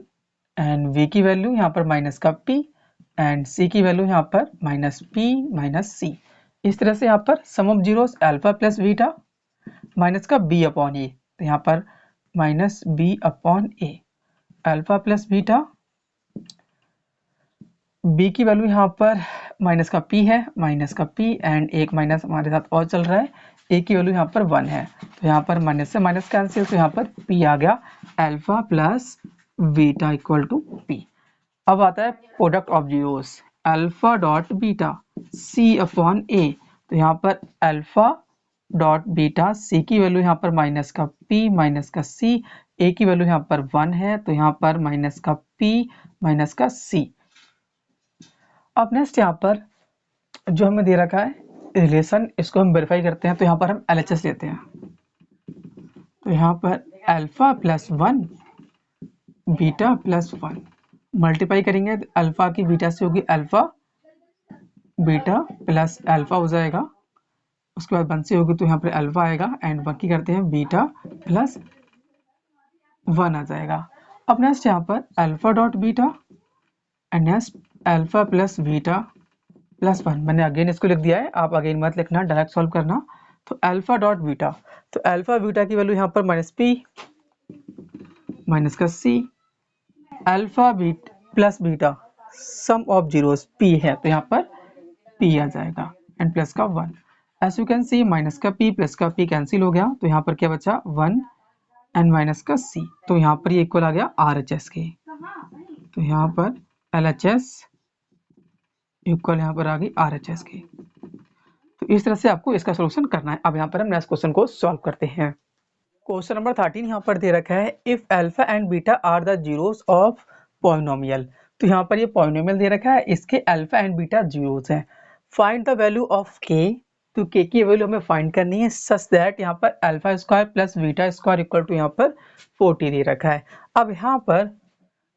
एंड वी की वैल्यू यहाँ पर माइनस का पी एंड सी की वैल्यू यहाँ पर माइनस पी माइनस सी। इस तरह से यहाँ पर sum of zeros alpha plus beta minus का बी अपॉन ए, तो यहाँ पर minus B upon A alpha plus beta, b की वैल्यू यहाँ पर माइनस का p है, माइनस का p एंड एक माइनस हमारे साथ और चल रहा है, a की वैल्यू यहाँ पर 1 है, तो यहाँ पर माइनस से माइनस कैंसिल, तो यहाँ पर p आ गया alpha plus beta equal to p। अब आता है product of zeros alpha dot beta c upon a, तो यहाँ पर अल्फा डॉट बीटा c की वैल्यू यहाँ पर माइनस का p माइनस का c, a की वैल्यू यहाँ पर 1 है, तो यहाँ पर माइनस का p माइनस का c। अब नेक्स्ट यहाँ पर जो हमें दे रखा है रिलेशन, इसको हम वेरीफाई करते हैं। तो यहाँ पर हम LHS लेते हैं, तो यहाँ पर alpha plus 1 beta plus 1 multiply करेंगे, तो अल्फा की बीटा से होगी अल्फा बीटा प्लस अल्फा हो जाएगा, उसके बाद 1 से होगी तो यहाँ पर अल्फा आएगा एंड बाकी करते हैं बीटा प्लस 1 आ जाएगा। अब नेक्स्ट यहाँ पर alpha dot beta and next alpha plus beta plus 1, मैंने अगेन इसको लिख दिया है, आप अगेन मत लिखना, डायरेक्ट सॉल्व करना। तो अल्फा डॉट बीटा, तो अल्फा बीटा की वैल्यू यहाँ पर माइनस पी माइनस का C, alpha beta plus beta sum of zeros P है, तो यहाँ पर पी आ जाएगा एंड प्लस का 1। As you can see minus का पी प्लस का पी कैंसिल हो गया, तो यहाँ पर क्या बचा 1 एंड माइनस का सी, तो यहाँ पर ये इक्वल आ गया RHS के, तो यहाँ पर LHS इक्वल यहाँ पर आ गई RHS की। तो इस तरह से आपको इसका सोल्यूशन करना है। अब यहाँ पर हम नेक्स्ट क्वेश्चन को सॉल्व करते हैं। क्वेश्चन नंबर 13 यहाँ पर दे रखा है if alpha and beta are the zeros of polynomial. तो यहाँ पर ये पॉलिनोमियल दे रखा है, इसके अल्फा एंड बीटा जीरोस हैं। Find the value of K. तो के की वैल्यू हमें फाइंड करनी है सच दैट यहाँ पर alpha square plus beta square equal to यहाँ पर 40 दे रखा है। अब यहाँ पर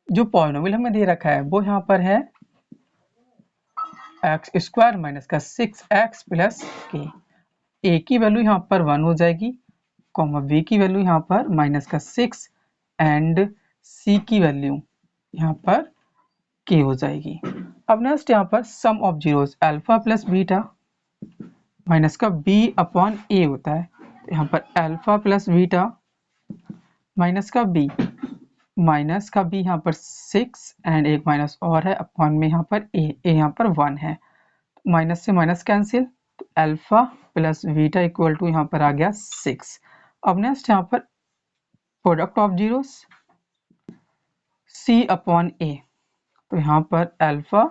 जो पॉलिनोमियल हमें दे रखा है वो यहाँ पर है एक्स स्क्वायर माइनस का 6x प्लस के। ए की वैल्यू यहाँ पर 1 हो जाएगी, कॉमा बी की वैल्यू यहाँ पर माइनस का 6 एंड सी की वैल्यू यहाँ पर के हो जाएगी। अब नेक्स्ट यहाँ पर sum of zeros alpha plus beta minus का बी अपॉन ए होता है। तो यहाँ पर अल्फा प्लस बीटा माइनस का बी यहाँ पर 6 एंड एक माइनस और है अपॉन में यहाँ पर ए यहाँ पर 1 है, माइनस से माइनस कैंसिल, तो alpha plus beta equal to यहाँ पर आ गया 6। अब नेक्स्ट यहाँ पर product of zeros C upon A. तो यहाँ पर alpha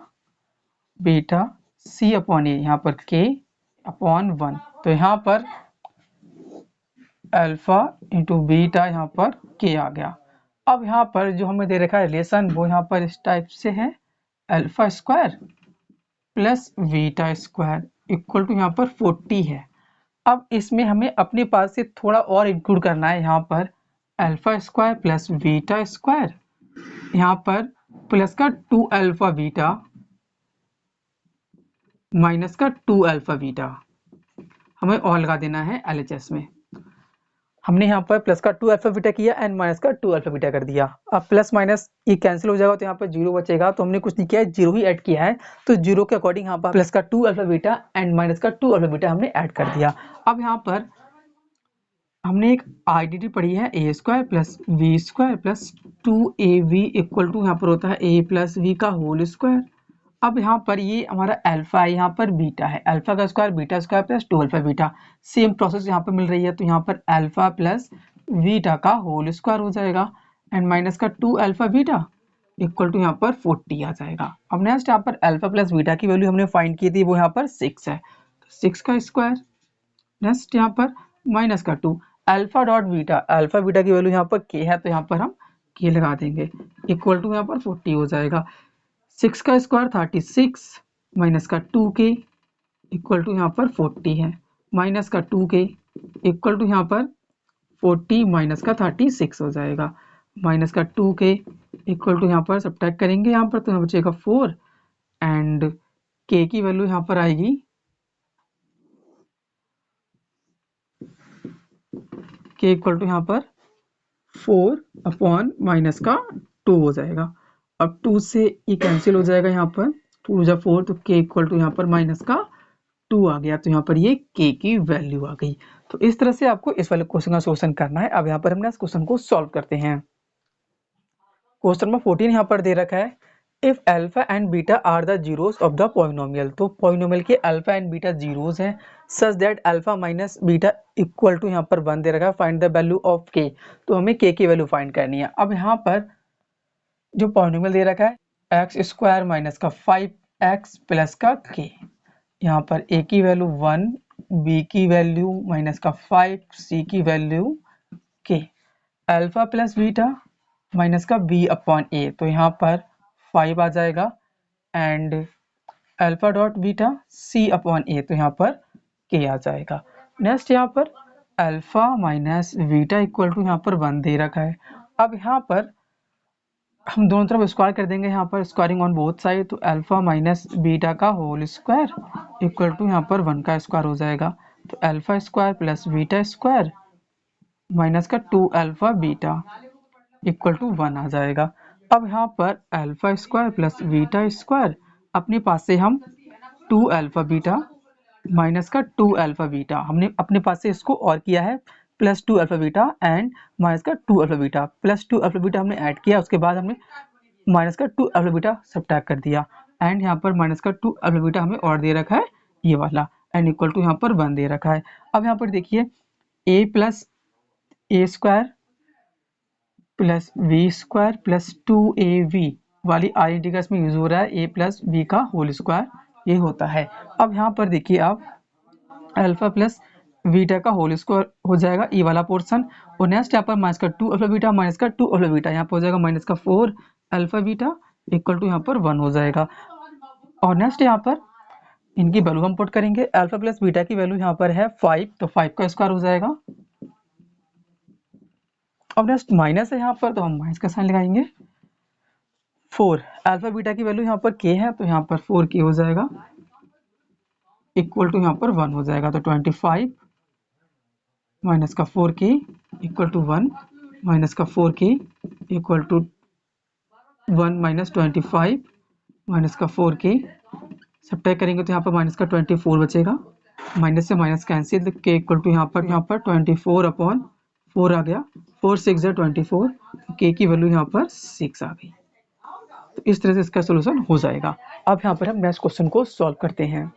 beta C upon A यहाँ पर के अपॉन 1। तो यहाँ पर अल्फा इंटू बीटा यहाँ पर के आ गया। अब यहाँ पर जो हमें दे रखा है रिलेशन वो यहाँ पर इस टाइप से है alpha square plus beta square equal to यहाँ पर 40 है। अब इसमें हमें अपने पास से थोड़ा और इंक्लूड करना है, यहाँ पर alpha square plus beta square यहाँ पर प्लस का 2 अल्फा बीटा माइनस का 2 अल्फा बीटा हमें और लगा देना है LHS में। हमने यहाँ पर प्लस का 2 अल्फा बीटा किया एंड माइनस का 2 अल्फा बीटा कर दिया। अब प्लस माइनस ये कैंसिल हो जाएगा तो यहाँ पर जीरो बचेगा, तो हमने कुछ नहीं किया है, जीरो ही ऐड किया है। तो जीरो के अकॉर्डिंग यहाँ पर प्लस का 2 अल्फा बीटा एंड माइनस का 2 अल्फा बीटा हमने ऐड कर दिया। अब यहाँ पर हमने एक आइडेंटिटी पढ़ी है A square plus we square plus 2ab equal to यहाँ पर होता है a प्लस वी का होल स्क्वायर। अब यहाँ पर ये हमारा अल्फा है, यहाँ पर बीटा है, अल्फा का square beta square plus 2 alpha beta, same process यहाँ पर मिल रही है। तो यहाँ पर अल्फा प्लस बीटा का होल स्क्वायर हो जाएगा एंड माइनस का 2 अल्फा बीटा इक्वल टू यहाँ पर 40 आ जाएगा। अब नेक्स्ट यहाँ पर अल्फा प्लस बीटा की वैल्यू हमने फाइंड की थी, वो यहाँ पर 6 है, तो 6 का स्क्वायर नेक्स्ट यहाँ पर माइनस का 2 alpha dot beta, alpha beta की वैल्यू यहाँ पर के है तो यहाँ पर हम के लगा देंगे इक्वल टू यहाँ पर 40 हो जाएगा। 6 का स्क्वायर 36 माइनस का 2k इक्वल टू यहाँ पर 40 है, माइनस का 2k इक्वल टू यहाँ पर 40 माइनस का 36 हो जाएगा, माइनस का 2k इक्वल टू यहाँ पर सब्ट्रैक्ट करेंगे यहाँ पर तो यहाँ बचेगा 4 एंड k की वैल्यू यहाँ पर आएगी k इक्वल टू यहाँ पर 4 अपॉन माइनस का 2 हो जाएगा। अब 2 से ये कैंसिल हो जाएगा, यहाँ पर 2 जा 4 तो k इक्वल टू यहाँ पर माइनस का 2 आ गया, तो यहाँ पर ये k की वैल्यू आ गई। तो इस तरह से आपको इस वाले क्वेश्चन का सोल्यूशन करना है। अब यहाँ पर हमने इस क्वेश्चन को सॉल्व करते हैं। क्वेश्चन नंबर 14 यहाँ पर दे रखा है if alpha and beta are the zeros of the polynomial. तो पॉलिनोमियल के अल्फा एंड बीटा जीरोस हैं such that alpha minus beta equal to यहाँ पर 1 दे रखा है, find the value of K. तो हमें के की वैल्यू फाइंड करनी है। अब यहाँ पर जो पॉलिनोमियल दे रखा है एक्स स्क्वायर माइनस का 5x प्लस का के, यहाँ पर a की वैल्यू 1, b की वैल्यू माइनस का 5, c की value k, alpha plus beta minus का b अपॉन a, तो यहाँ पर 5 आ जाएगा and alpha dot beta c upon a, तो यहाँ पर k आ जाएगा। नेक्स्ट यहाँ पर alpha minus beta equal to यहाँ पर 1 दे रखा है। अब यहाँ पर हम दोनों तरफ स्क्वायर कर देंगे, यहाँ पर स्क्वायरिंग ऑन बोथ साइड, तो अल्फा माइनस बीटा का होल स्क्वायर इक्वल टू यहाँ पर 1 का स्क्वायर हो जाएगा, तो alpha square plus beta square minus का 2 अल्फा बीटा इक्वल टू 1 आ जाएगा। अब यहाँ पर alpha square plus beta square अपने पास से हम 2 अल्फा बीटा माइनस का 2 अल्फा बीटा हमने अपने पास से इसको और किया है plus 2 alpha beta and minus का 2 alpha beta, plus 2 alpha beta हमने ऐड किया, उसके बाद हमने माइनस का 2 अल्फा बीटा सब्ट्रैक्ट कर दिया एंड यहाँ पर माइनस का 2 अल्फा बीटा हमें और दे रखा है ये वाला एंड इक्वल टू यहाँ पर 1 दे रखा है। अब यहाँ पर देखिए a plus A square plus we square plus 2ab वाली आइडेंटिटी इसमें यूज हो रहा है, a प्लस बी का होल स्क्वायर ये होता है। अब यहाँ पर देखिए आप अल्फा प्लस बीटा का होल स्क्वायर हो जाएगा ई वाला पोर्शन। और नेक्स्ट यहाँ पर माइनस का 2 अल्फा बीटा माइनस का 2 अल्फा बीटा, यहाँ पर हो जाएगा माइनस का 4 अल्फा बीटा इक्वल टू यहाँ पर 1 हो जाएगा। और नेक्स्ट यहाँ पर इनकी वैल्यू हम पुट करेंगे। अल्फा प्लस बीटा की वैल्यू यहाँ पर है 5, तो 5 का स्क्वायर हो जाएगा। अब नेक्स्ट माइनस है यहाँ पर, तो हम माइनस का साइन लगाएंगे। 4 अल्फा बीटा की वैल्यू यहाँ पर k है, तो यहाँ पर 4k हो जाएगा इक्वल टू यहाँ पर 1 हो जाएगा। तो 25 माइनस का 4k इक्वल टू 1 माइनस का 4k equal to 1 minus 25 minus का 4k सब्ट्रैक्ट करेंगे तो यहाँ पर माइनस का 24 बचेगा। माइनस से minus cancel, k equal to यहाँ पर 24 अपॉन 4 आ गया। 4 6 24, k की वैल्यू यहाँ पर 6 आ गई। तो इस तरह से इसका सोल्यूशन हो जाएगा। अब यहाँ पर हम नेक्स्ट क्वेश्चन को सॉल्व करते हैं।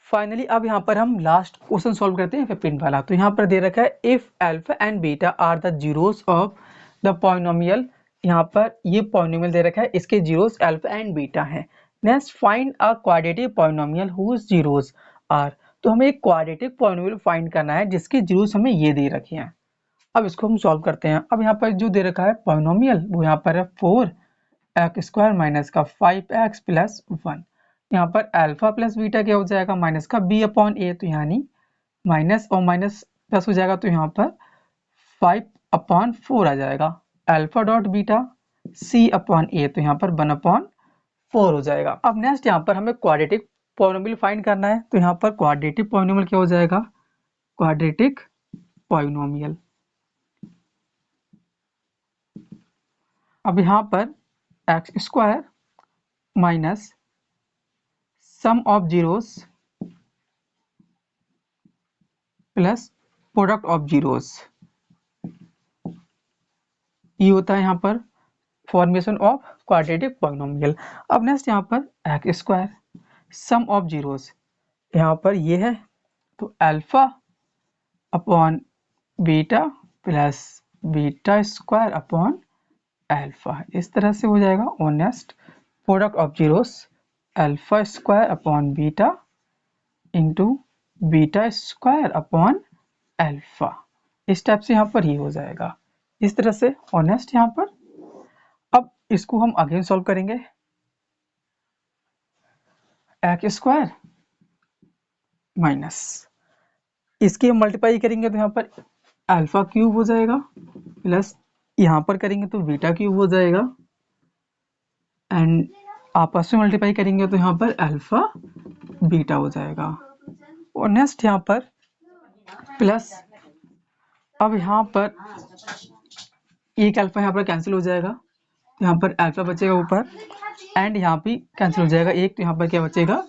फाइनली अब यहाँ पर हम लास्ट क्वेश्चन सॉल्व करते हैं 15 वाला। तो यहाँ पर दे रखा है if alpha and beta are the zeros of the polynomial. यहाँ पर ये पॉलिनोमियल दे रखा है, इसके जीरोस अल्फा एंड बीटा है। Next find a quadratic polynomial whose zeros are. तो हमें एक क्वाड्रेटिक पॉलिनोमियल फाइंड करना है जिसके जीरोस हमें ये दे रखे हैं। अब इसको हम सॉल्व करते हैं। अब यहाँ पर जो दे रखा है पॉलिनोमियल वो यहाँ पर है 4x² माइनस का 5x प्लस 1। यहाँ पर अल्फा प्लस बीटा क्या हो जाएगा, माइनस का b अपॉन ए, तो यानी माइनस और माइनस प्लस हो जाएगा, तो यहाँ पर 5 अपॉन 4 आ जाएगा। Alpha dot beta c upon A, तो यहाँ पर 1 अपॉन 4 हो जाएगा। अब नेक्स्ट यहाँ पर हमें क्वाड्रेटिक पॉलिनोमियल फाइंड करना है। तो यहाँ पर क्वाड्रेटिक पॉलिनोमियल क्या हो जाएगा, क्वाड्रेटिक पॉलिनोमियल। अब यहाँ पर x² minus sum of zeros plus product of zeros, ये होता है यहाँ पर फॉर्मेशन ऑफ क्वाड्रेटिक पॉलिनोमियल। अब नेक्स्ट यहाँ पर x² सम ऑफ जीरोस, यहाँ पर ये है, तो alpha upon beta plus beta square upon alpha, इस तरह से हो जाएगा। और next product of zeros alpha square upon beta into beta square upon alpha, इस टाइप से यहाँ पर ही हो जाएगा इस तरह से। और नेक्स्ट यहाँ पर अब इसको हम अगेन सॉल्व करेंगे। x² माइनस इसकी हम मल्टीप्लाई करेंगे तो यहाँ पर अल्फा क्यूब हो जाएगा, प्लस यहाँ पर करेंगे तो बीटा क्यूब हो जाएगा, एंड आपस में मल्टीप्लाई करेंगे तो यहाँ पर अल्फा बीटा हो जाएगा। और नेक्स्ट यहाँ पर प्लस, अब यहाँ पर एक अल्फा यहाँ पर कैंसिल हो जाएगा, तो यहाँ पर अल्फा बचेगा ऊपर, एंड यहाँ भी कैंसिल हो जाएगा एक, तो यहाँ पर क्या बचेगा,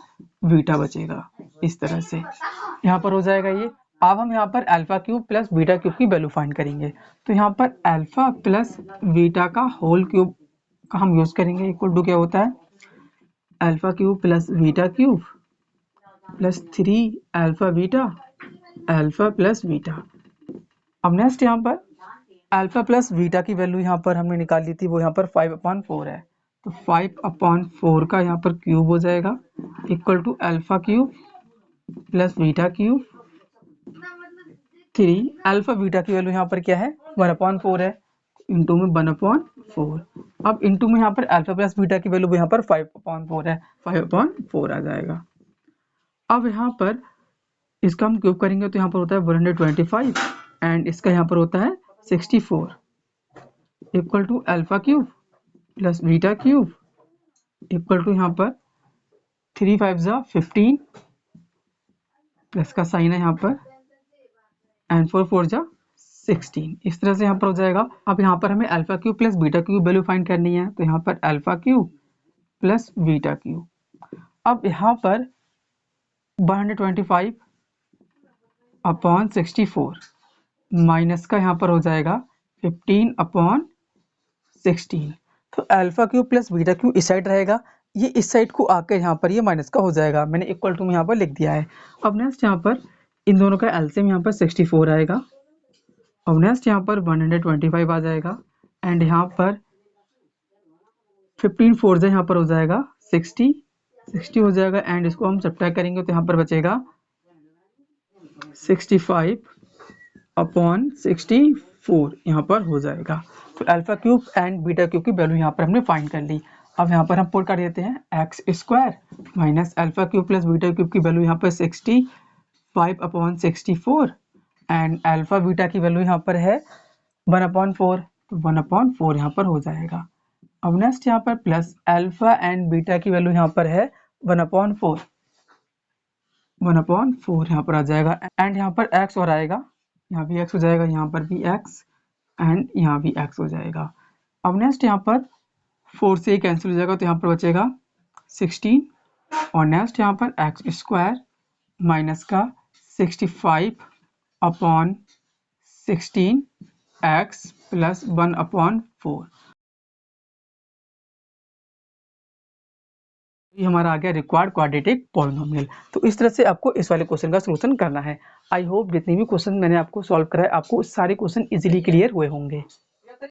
बीटा बचेगा। इस तरह से यहाँ पर हो जाएगा ये। अब हम यहाँ पर alpha cube plus beta cube की वैल्यू फाइंड करेंगे। तो यहाँ पर अल्फा प्लस बीटा का होल क्यूब का हम यूज करेंगे, इक्वल टू क्या होता है, alpha cube plus beta cube plus 3 alpha beta alpha plus beta. अब नेक्स्ट यहाँ पर अल्फा प्लस बीटा की वैल्यू यहाँ पर हमने निकाल ली थी, वो यहाँ पर 5/4 है, तो 5/4 का यहाँ पर क्यूब हो जाएगा equal to alpha cube plus beta cube 3 alpha beta की वैल्यू यहाँ पर क्या है, 1/4 है, इंटू में 1/4। अब इंटू में यहाँ पर अल्फा प्लस बीटा की वैल्यू यहाँ पर 5/4 है, 5/4 आ जाएगा। अब यहाँ पर इसका हम क्यूब करेंगे तो यहाँ पर होता है 125, एंड इसका यहाँ पर होता है 64 equal to alpha cube plus beta cube equal to यहाँ पर 3 5 15 प्लस का साइन है यहाँ पर, एंड 4 4 16, इस तरह से यहाँ पर हो जाएगा। अब यहाँ पर हमें alpha cube plus beta cube value find करनी है, तो यहाँ पर alpha cube plus beta cube. अब यहाँ पर 125 अपॉन 64 माइनस का यहाँ पर हो जाएगा 15 अपॉन 16, तो alpha cube plus beta cube इस साइड रहेगा, ये इस साइड को आकर यहाँ पर ये माइनस का हो जाएगा, मैंने इक्वल टू में यहाँ पर लिख दिया है। अब नेक्स्ट यहाँ पर इन दोनों का एलसीएम यहाँ पर 64 आएगा, अब नेक्स्ट यहाँ पर 125 आ जाएगा, एंड यहाँ पर 15 4 यहाँ पर हो जाएगा 60 हो जाएगा, एंड इसको हम सब्ट्रैक्ट करेंगे तो यहाँ पर बचेगा 65 अपॉन 64 यहाँ पर हो जाएगा। तो alpha cube and beta cube की वैल्यू यहाँ पर हमने फाइंड कर ली। अब यहाँ पर हम पुट कर देते हैं x square minus alpha cube plus beta cube की वैल्यू यहाँ पर 65 अपॉन 64 एंड अल्फा बीटा की वैल्यू यहाँ पर है 1/4, तो 1/4 यहाँ पर हो जाएगा। अब नेक्स्ट यहाँ पर प्लस अल्फा एंड बीटा की वैल्यू यहाँ पर है 1/4, 1/4 यहाँ पर आ जाएगा एंड यहाँ पर x और आएगा, यहाँ भी x हो जाएगा, यहाँ पर भी x एंड यहाँ भी x हो जाएगा। अब नेक्स्ट यहाँ पर 4 से कैंसिल हो जाएगा तो यहाँ पर बचेगा 16 और नेक्स्ट यहाँ पर एक्स स्क्वायर माइनस का 65 अपॉन 16 x प्लस 1/4। ये हमारा आ गया रिक्वायर्ड क्वाड्रेटिक पॉलिनोमियल। तो इस तरह से आपको इस वाले क्वेश्चन का सलूशन करना है। आई होप जितने भी क्वेश्चन मैंने आपको सॉल्व कराए आपको सारे क्वेश्चन इजीली क्लियर हुए होंगे।